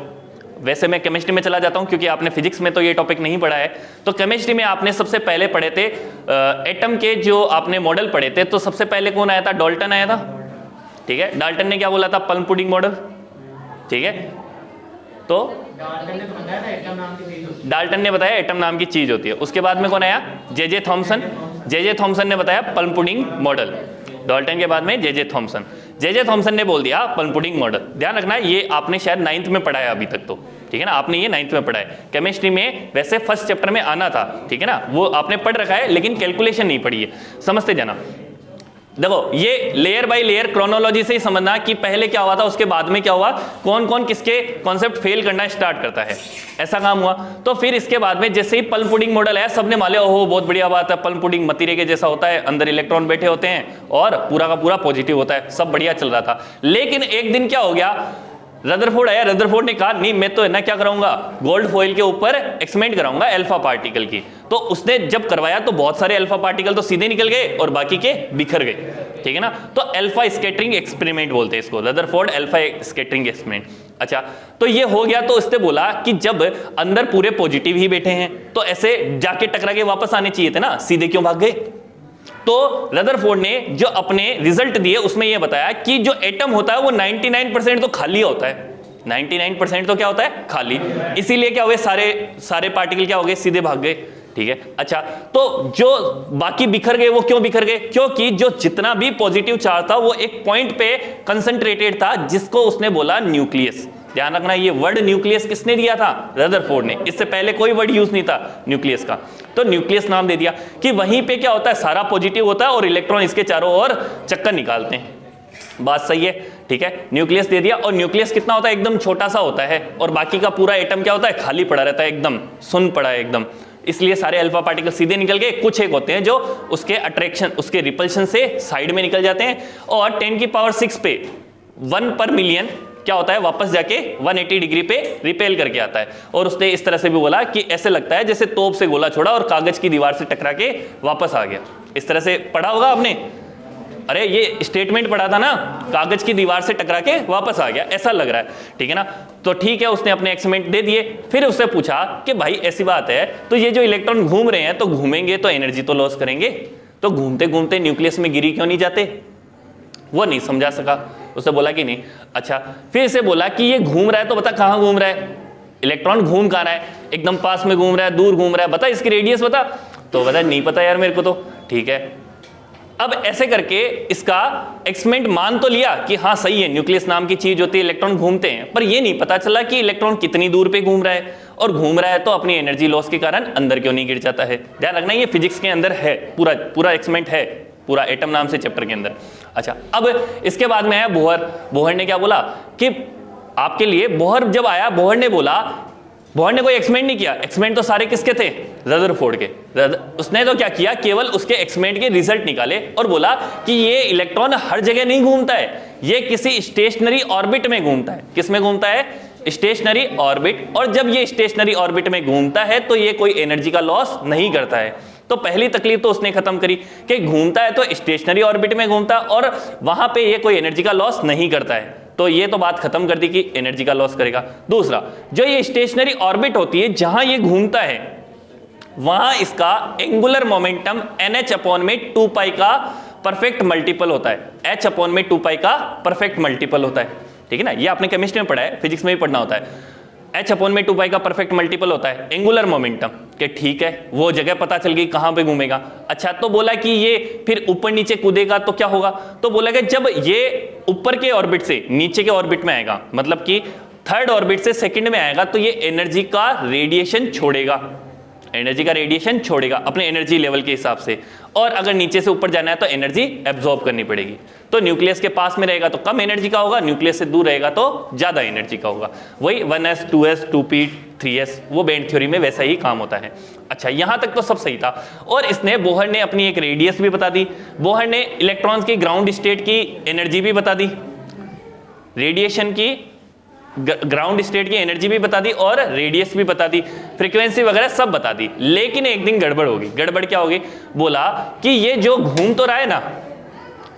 वैसे मैं केमिस्ट्री में चला जाता हूं क्योंकि आपने फिजिक्स में तो ये टॉपिक नहीं पढ़ा है। तो केमिस्ट्री में आपने सबसे पहले पढ़े थे एटम के जो आपने मॉडल पढ़े थे, तो सबसे पहले कौन आया था? डाल्टन आया था, ठीक है। डाल्टन ने क्या बोला था? पल्म पुडिंग मॉडल, ठीक है। तो डाल्टन ने बताया एटम नाम की चीज होती है। उसके बाद में कौन आया? जे थॉमसन ने बताया पल्म पुडिंग मॉडल। डाल्टन के बाद में जे थॉमसन ने बोल दिया पल्म पुडिंग मॉडल। ध्यान रखना ये आपने शायद 9th में पढ़ा है अभी तक, तो ठीक है ना, आपने ये 9th में पढ़ा है। केमिस्ट्री में वैसे फर्स्ट चैप्टर में आना था, ठीक है ना, वो आपने पढ़ रखा है, लेकिन कैलकुलेशन नहीं पढ़ी है, समझते जाना। देखो ये लेयर बाय लेयर क्रोनोलॉजी से ही समझना कि पहले क्या हुआ था, उसके बाद में क्या हुआ, कौन कौन किसके कॉन्सेप्ट फेल करना स्टार्ट करता है, ऐसा काम हुआ। तो फिर इसके बाद में जैसे ही पल्म पुडिंग मॉडल है, सबने मान लिया ओहो बहुत बढ़िया बात है, पल्म पुडिंग मतीरे के जैसा होता है, अंदर इलेक्ट्रॉन बैठे होते हैं और पूरा का पूरा पॉजिटिव होता है, सब बढ़िया चल रहा था। लेकिन एक दिन क्या हो गया, रदरफोर्ड आया, रदरफोर्ड ने कहा नहीं मैं तो है ना क्या कराऊंगा, गोल्ड फॉइल के ऊपर एक्सपेरिमेंट कराऊंगा अल्फा पार्टिकल की। तो उसने जब करवाया तो बहुत सारे अल्फा पार्टिकल तो सीधे निकल गए और बाकी के बिखर गए, ठीक है ना। तो अल्फा स्कैटरिंग एक्सपेरिमेंट बोलते हैं इसको, रदरफोर्ड अल्फा स्कैटरिंग एक्सपेरिमेंट। अच्छा तो ये हो गया। तो उसने बोला कि जब अंदर पूरे पॉजिटिव ही बैठे हैं तो ऐसे जाके टकरा के वापस आने चाहिए थे ना, सीधे क्यों भाग गए। तो रदरफोर्ड ने जो अपने रिजल्ट दिए उसमें यह बताया कि जो एटम होता है वो 99% तो खाली होता है, 99% तो क्या होता है, खाली। इसीलिए क्या हुए, सारे पार्टिकल क्या हो गए, सीधे भाग गए, ठीक है। अच्छा तो जो बाकी बिखर गए वो क्यों बिखर गए, क्योंकि जो जितना भी पॉजिटिव चार्ज था वो एक पॉइंट पे कंसंट्रेटेड था, जिसको उसने बोला न्यूक्लियस। ध्यान रखना ये वर्ड न्यूक्लियस किसने दिया था, रदरफोर्ड ने। इससे पहले कोई वर्ड यूज नहीं था न्यूक्लियस का, तो न्यूक्लियस नाम दे दिया कि वहीं पे क्या होता है, सारा पॉजिटिव होता है और इलेक्ट्रॉन इसके चारों ओर चक्कर निकालते हैं। बात सही है, ठीक है। न्यूक्लियस दे दिया, और न्यूक्लियस कितना होता है, एकदम छोटा सा होता है, और बाकी का पूरा एटम क्या होता है, खाली पड़ा रहता है, एकदम सुन पड़ा है एकदम। इसलिए सारे अल्फा पार्टिकल सीधे निकल गए, कुछ एक होते हैं जो उसके अट्रैक्शन, उसके रिपल्शन से साइड में निकल जाते हैं, और 10⁶ पे 1 पर मिलियन क्या होता है, वापस जाके 180 डिग्री पे रिपेल करके आता है। और उसने इस तरह से भी बोला कि ऐसे लगता है जैसे तोप से गोला छोड़ा और कागज की दीवार से टकरा के वापस आ गया। इस तरह से पढ़ा होगा आपने, अरे ये स्टेटमेंट पढ़ा था ना, कागज की दीवार से टकरा के वापस आ गया, ऐसा लग रहा है, ठीक है ना। तो ठीक है, उसने अपने एक्सपेरिमेंट दे दिए। फिर उससे पूछा कि भाई ऐसी बात है, तो ये जो इलेक्ट्रॉन घूम रहे हैं तो घूमेंगे तो एनर्जी तो लॉस करेंगे, तो घूमते घूमते न्यूक्लियस में गिरी क्यों नहीं जाते, वो नहीं समझा सका। उसने बोला कि नहीं। अच्छा फिर इसे बोला कि ये घूम रहा है तो बता कहां घूम रहा है, इलेक्ट्रॉन घूम कहां रहा है, एकदम पास में घूम रहा है, दूर घूम रहा है, बता इसकी रेडियस बता। तो बता नहीं पता यार मेरे को, तो ठीक है। अब ऐसे करके इसका एक्सपेरिमेंट मान तो लिया कि हाँ सही है, न्यूक्लियस नाम की चीज होती है, इलेक्ट्रॉन घूमते हैं, पर ये नहीं पता चला कि इलेक्ट्रॉन कितनी दूर पे घूम रहा है, और घूम रहा है तो अपनी एनर्जी लॉस के कारण अंदर क्यों नहीं गिर जाता है। ध्यान रखना ये फिजिक्स के अंदर है, पूरा एक्सपेरिमेंट है, पूरा एटम नाम से चैप्टर के अंदर। अच्छा अब इसके बाद में आया बोहर ने क्या बोला कि आपके लिए, बोहर जब आया, बोहर ने बोला, बोहर ने कोई एक्सपेरिमेंट नहीं किया, एक्सपेरिमेंट तो सारे किसके थे, रदरफोर्ड के। उसने तो क्या किया, केवल उसके एक्सपेरिमेंट के रिजल्ट निकाले और बोला कि ये इलेक्ट्रॉन हर जगह नहीं घूमता है, ये किसी स्टेशनरी ऑर्बिट में घूमता है। किस में घूमता है, स्टेशनरी ऑर्बिट। और जब ये स्टेशनरी ऑर्बिट में घूमता है तो ये कोई एनर्जी का लॉस नहीं करता है। तो पहली तकलीफ तो उसने खत्म करी कि घूमता है तो स्टेशनरी ऑर्बिट में घूमता है और वहां पे ये कोई एनर्जी का लॉस नहीं करता है, तो ये तो बात खत्म कर दी कि एनर्जी का लॉस करेगा। दूसरा, जो ये स्टेशनरी ऑर्बिट होती है जहां ये घूमता है, वहां इसका एंगुलर मोमेंटम NH/2π का परफेक्ट मल्टीपल होता है, H/2π का परफेक्ट मल्टीपल होता है, ठीक है ना। ये आपने केमिस्ट्री में पढ़ा है, फिजिक्स में भी पढ़ना होता है। H/2π का परफेक्ट मल्टीपल होता है एंगुलर मोमेंटम के, ठीक है, वो जगह पता चल गई कहां पे घूमेगा। अच्छा तो बोला कि ये फिर ऊपर नीचे कूदेगा तो क्या होगा, तो बोला कि जब ये ऊपर के ऑर्बिट से नीचे के ऑर्बिट में आएगा, मतलब कि थर्ड ऑर्बिट से सेकंड में आएगा, तो ये एनर्जी का रेडिएशन छोड़ेगा। एनर्जी का रेडिएशन छोड़ेगा अपने एनर्जी लेवल के हिसाब से, और अगर नीचे से ऊपर जाना है तो एनर्जी एब्जॉर्ब करनी पड़ेगी। तो न्यूक्लियस के पास में रहेगा तो कम एनर्जी का होगा, न्यूक्लियस से दूर रहेगा तो ज्यादा एनर्जी का होगा। वही 1s 2s 2p 3s, वो बैंड थ्योरी में वैसा ही काम होता है। अच्छा, यहां तक तो सब सही था। और इसने बोहर ने अपनी एक रेडियस भी बता दी, बोहर ने इलेक्ट्रॉन्स की ग्राउंड स्टेट की एनर्जी भी बता दी, रेडिएशन की ग्राउंड स्टेट की एनर्जी भी बता दी और रेडियस भी बता दी, फ्रीक्वेंसी वगैरह सब बता दी। लेकिन एक दिन गड़बड़ होगी। गड़बड़ क्या होगी? बोला कि ये जो घूम तो रहा है ना,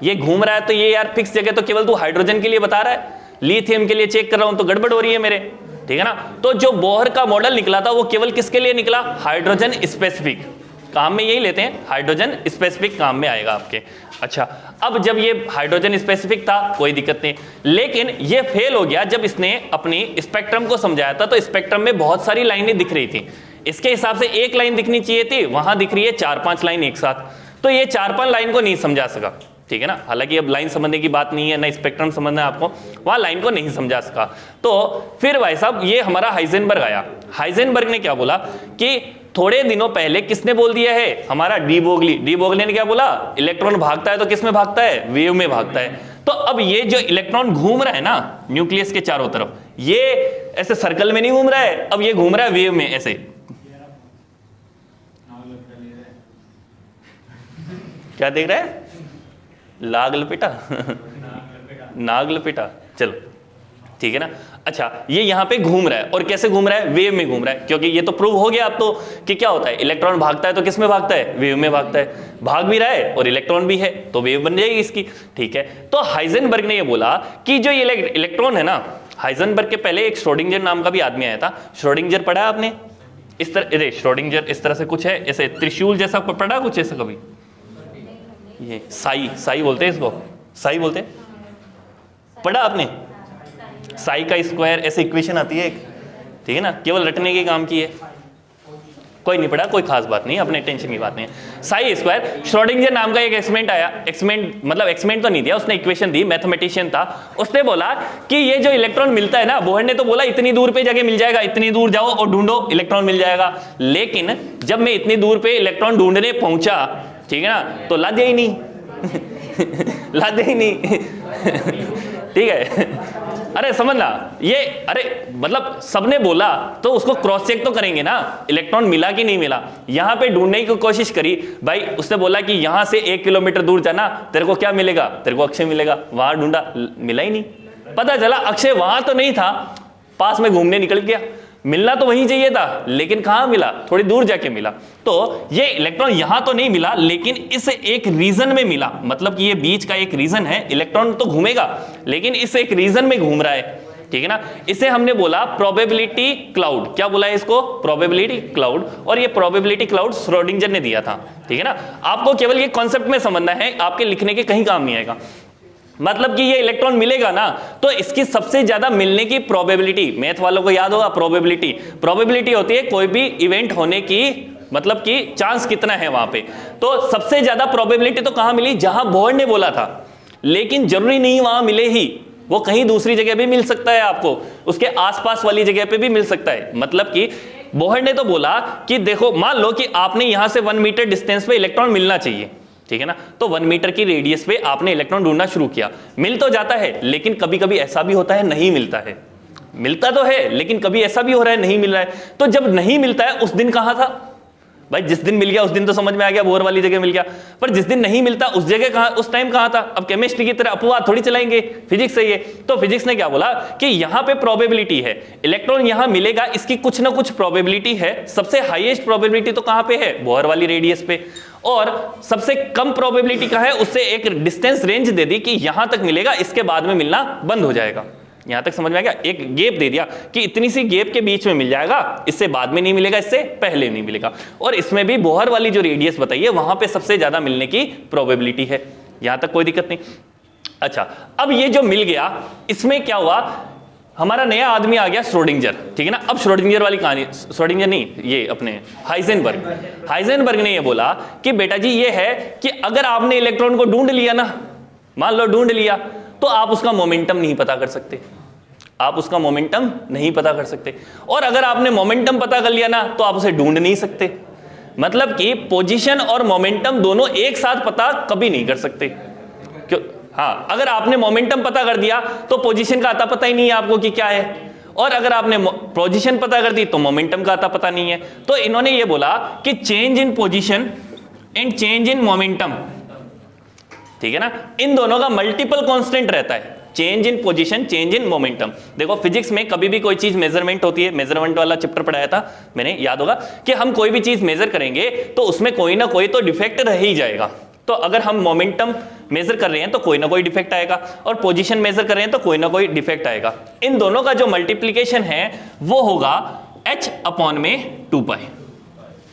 ये घूम रहा है तो ये यार फिक्स जगह तो केवल तू हाइड्रोजन के लिए बता रहा है, लिथियम के लिए चेक कर रहा हूं तो गड़बड़ हो रही है मेरे, ठीक है ना। तो जो बोहर का मॉडल निकला था वो केवल किसके लिए निकला? Hydrogen specific. काम में यही लेते हैं, हाइड्रोजन स्पेसिफिक काम में आएगा आपके। अच्छा, अब जब ये हाइड्रोजन स्पेसिफिक था कोई दिक्कत नहीं, लेकिन ये फेल हो गया जब इसने अपनी स्पेक्ट्रम को समझाया था। तो स्पेक्ट्रम में बहुत सारी लाइनें दिख रही थी, इसके हिसाब से एक लाइन दिखनी चाहिए थी, वहां दिख रही है 4-5 लाइन एक साथ। तो ये 4-5 लाइन को नहीं समझा सका, ठीक है ना। हालांकि अब लाइन समझने की बात नहीं है, ना स्पेक्ट्रम समझना है आपको, वहां लाइन को नहीं समझा सका। तो फिर भाई साहब ये हमारा हाइजेनबर्ग आया। हाइजेनबर्ग ने क्या बोला कि थोड़े दिनों पहले किसने बोल दिया है? हमारा डी बोगली। डी बोगली ने क्या बोला? इलेक्ट्रॉन भागता है तो किस में भागता है? वेव में भागता है। तो अब ये जो इलेक्ट्रॉन घूम रहा है ना न्यूक्लियस के चारों तरफ, ये ऐसे सर्कल में नहीं घूम रहा है, अब ये घूम रहा है वेव में ऐसे। क्या देख रहा है? लाग लपेटा नाग लपेटा, चलो ठीक है ना। अच्छा, ये यहां पे घूम रहा है, और कैसे घूम रहा है? वेव में घूम रहा है, क्योंकि ये तो प्रूव हो गया अब तो कि क्या होता है, इलेक्ट्रॉन भागता है तो किस में भागता है? वेव में भागता है। भाग भी रहा है और इलेक्ट्रॉन भी है तो वेव बन जाएगी इसकी, ठीक है। तो हाइजेनबर्ग ने ये बोला कि जो ये इलेक्ट्रॉन है ना, हाइजेनबर्ग के पहले एक श्रोडिंगर नाम का भी आदमी आया था। श्रोडिंगर पढ़ा है आपने? इस तरह श्रोडिंगर इस तरह से कुछ है, ऐसे त्रिशूल जैसा पढ़ा कुछ ऐसा कभी? ये साई बोलते हैं इसको, साई बोलते हैं, पढ़ा आपने? साई का स्क्वायर ऐसे इक्वेशन आती है एक, ठीक है ना, केवल रटने के काम की है। कोई नहीं पढ़ा, कोई खास बात नहीं, अपने टेंशन की बात नहीं है। साई स्क्वायर, श्रोडिंगर नाम का एक एक्सपेरिमेंट आया, एक्सपेरिमेंट तो नहीं दिया उसने, इक्वेशन दी, मैथमेटिशियन था। उसने बोला कि ये जो इलेक्ट्रॉन मिलता है ना, बोहर ने तो बोला इतनी दूर पे जगह मिल जाएगा, इतनी दूर जाओ और ढूंढो इलेक्ट्रॉन मिल जाएगा। लेकिन जब मैं इतनी दूर पे इलेक्ट्रॉन ढूंढने पहुंचा, ठीक है ना, तो लादे ही नहीं लादे ही नहीं ठीक है। अरे समझना ये, अरे मतलब सबने बोला तो उसको क्रॉस चेक तो करेंगे ना, इलेक्ट्रॉन मिला कि नहीं मिला। यहां पे ढूंढने की कोशिश करी भाई, उसने बोला कि यहां से 1 किलोमीटर दूर जाना, तेरे को क्या मिलेगा? तेरे को अक्षय मिलेगा। वहां ढूंढा, मिला ही नहीं। पता चला अक्षय वहां तो नहीं था, पास में घूमने निकल गया। मिलना तो वहीं चाहिए था, लेकिन कहां मिला? थोड़ी दूर जाके मिला। तो ये इलेक्ट्रॉन यहां तो नहीं मिला, लेकिन इस एक रीजन में मिला। मतलब कि ये बीच का एक रीजन है, इलेक्ट्रॉन तो घूमेगा लेकिन इस एक रीजन में घूम रहा है, ठीक है ना। इसे हमने बोला प्रोबेबिलिटी क्लाउड। क्या बोला है इसको? Probability cloud. और ये प्रोबेबिलिटी क्लाउड श्रोडिंगर ने दिया था, ठीक है ना। आपको केवल ये कॉन्सेप्ट में समझना है, आपके लिखने के कहीं काम नहीं आएगा। मतलब कि ये इलेक्ट्रॉन मिलेगा ना, तो इसकी सबसे ज्यादा मिलने की प्रोबेबिलिटी, मैथ वालों को याद होगा प्रोबेबिलिटी होती है कोई भी इवेंट होने की, मतलब कि चांस कितना है वहां पे। तो सबसे ज्यादा प्रोबेबिलिटी तो कहां मिली? जहां बोहर ने बोला था। लेकिन जरूरी नहीं वहां मिले ही, वो कहीं दूसरी जगह भी मिल सकता है, आपको उसके आसपास वाली जगह पे भी मिल सकता है। मतलब कि बोहर ने तो बोला कि देखो, मान लो कि आपने यहां से 1 मीटर डिस्टेंस पे इलेक्ट्रॉन मिलना चाहिए, ठीक है ना। तो 1 मीटर की रेडियस पे आपने इलेक्ट्रॉन ढूंढना शुरू किया। मिल तो जाता है, लेकिन कभी कभी ऐसा भी होता है नहीं मिलता है। मिलता तो है लेकिन कभी ऐसा भी हो रहा है नहीं मिल रहा है। तो जब नहीं मिलता है उस दिन कहां था भाई? जिस दिन मिल गया उस दिन तो समझ में आ गया, बोहर वाली जगह मिल गया। पर जिस दिन नहीं मिलता उस जगह कहां, उस टाइम कहां था? अब केमिस्ट्री की तरह अपवाद थोड़ी चलाएंगे, फिजिक्स से ये। तो फिजिक्स ने क्या बोला कि यहां पे प्रोबेबिलिटी है, इलेक्ट्रॉन यहां मिलेगा, इसकी कुछ ना कुछ प्रोबेबिलिटी है। सबसे हाईएस्ट प्रोबेबिलिटी तो कहां पे है? बोहर वाली रेडियस पे। और सबसे कम प्रोबेबिलिटी का है, उससे एक डिस्टेंस रेंज दे दी कि यहां तक मिलेगा, इसके बाद में मिलना बंद हो जाएगा। यहां तक समझ में आ गया? एक गैप दे दिया कि इतनी सी गैप के बीच में मिल जाएगा, इससे बाद में नहीं मिलेगा, इससे पहले नहीं मिलेगा। और इसमें भी बोहर वाली जो रेडियस बताई है वहां पे सबसे ज्यादा मिलने की प्रोबेबिलिटी है। यहां तक कोई दिक्कत नहीं। अच्छा, अब ये जो मिल गया, इसमें क्या हुआ? हमारा नया आदमी आ गया श्रोडिंगर, ठीक है ना। अब श्रोडिंगर वाली कहानी, श्रोडिंगर नहीं, ये अपने हाइजेनबर्ग ने ये बोला कि बेटा जी ये है कि अगर आपने इलेक्ट्रॉन को ढूंढ लिया ना, मान लो ढूंढ लिया, तो आप उसका मोमेंटम नहीं पता कर सकते। आप उसका मोमेंटम नहीं पता कर सकते। और अगर आपने मोमेंटम पता कर लिया ना, तो आप उसे ढूंढ नहीं सकते। मतलब कि पोजीशन और मोमेंटम दोनों एक साथ पता कभी नहीं कर सकते। क्यों? हाँ, अगर आपने मोमेंटम पता कर दिया तो पोजीशन का आता पता ही नहीं है आपको कि क्या है, और अगर आपने पोजीशन पता कर दी तो मोमेंटम का आता पता नहीं है। तो इन्होंने ये बोला कि change in position and change in momentum, ठीक है ना, इन दोनों का मल्टीपल कांस्टेंट रहता है, change in position change in momentum. देखो फिजिक्स में कभी भी कोई चीज मेजरमेंट होती है, मेजरमेंट वाला चैप्टर पढ़ाया था मैंने, याद होगा कि हम कोई भी चीज मेजर करेंगे तो उसमें कोई ना कोई तो डिफेक्ट रह ही जाएगा। तो अगर हम मोमेंटम मेजर कर रहे हैं तो कोई ना कोई डिफेक्ट आएगा, और पोजीशन मेजर कर रहे हैं तो कोई ना कोई डिफेक्ट आएगा। इन दोनों का जो मल्टीप्लीकेशन है वो होगा h अपॉन में 2 पाई।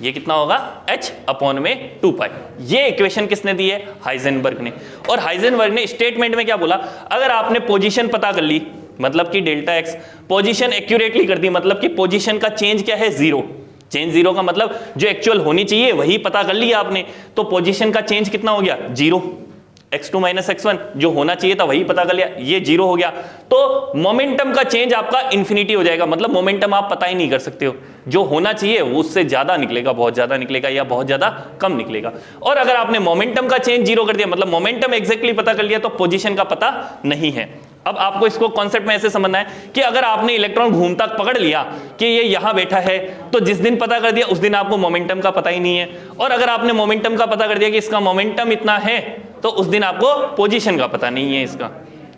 ये कितना होगा? h अपॉन में 2 पाई। ये इक्वेशन किसने दी है? हाइजेनबर्ग ने। और हाइजेनबर्ग ने स्टेटमेंट में क्या बोला? अगर आपने पोजीशन पता कर ली, मतलब कि डेल्टा x, पोजीशन एक्यूरेटली कर दी, मतलब कि पोजीशन का चेंज क्या है? 0। चेंज 0 का मतलब जो एक्चुअल होनी चाहिए वही पता कर लिया आपने, तो पोजीशन का चेंज कितना हो गया? 0। x2 माइनस x1 जो होना चाहिए था वही पता कर लिया, ये 0 हो गया। तो मोमेंटम का चेंज आपका इन्फिनिटी हो जाएगा, मतलब मोमेंटम आप पता ही नहीं कर सकते हो, जो होना चाहिए वो उससे ज्यादा निकलेगा, बहुत ज्यादा निकलेगा या बहुत ज्यादा कम निकलेगा। और अगर आपने मोमेंटम का चेंज 0 कर दिया, मतलब मोमेंटम एग्जैक्टली पता कर लिया, तो पोजीशन का पता नहीं है। अब आपको इसको कॉन्सेप्ट में ऐसे समझना है कि अगर आपने इलेक्ट्रॉन घूमता पकड़ लिया कि ये यहां बैठा है, तो जिस दिन पता कर दिया उस दिन आपको मोमेंटम का पता ही नहीं है, और अगर आपने मोमेंटम का पता कर दिया कि इसका मोमेंटम इतना है, तो उस दिन आपको पोजीशन का पता नहीं है इसका,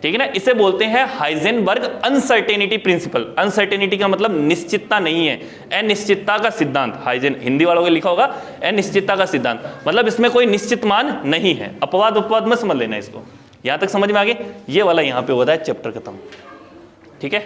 ठीक है ना। इसे बोलते हैं हाइजेनबर्ग अनसर्टेनिटी प्रिंसिपल। अनसर्टेनिटी का मतलब निश्चितता नहीं है, अनिश्चितता का सिद्धांत। हाइजेन हिंदी वालों को लिखा होगा अनिश्चितता का सिद्धांत, मतलब इसमें कोई निश्चित मान नहीं है। अपवाद उपवाद में समझ लेना इसको। यहां तक समझ में आ गए? ये वाला यहां पे होता है चैप्टर खत्म, ठीक है।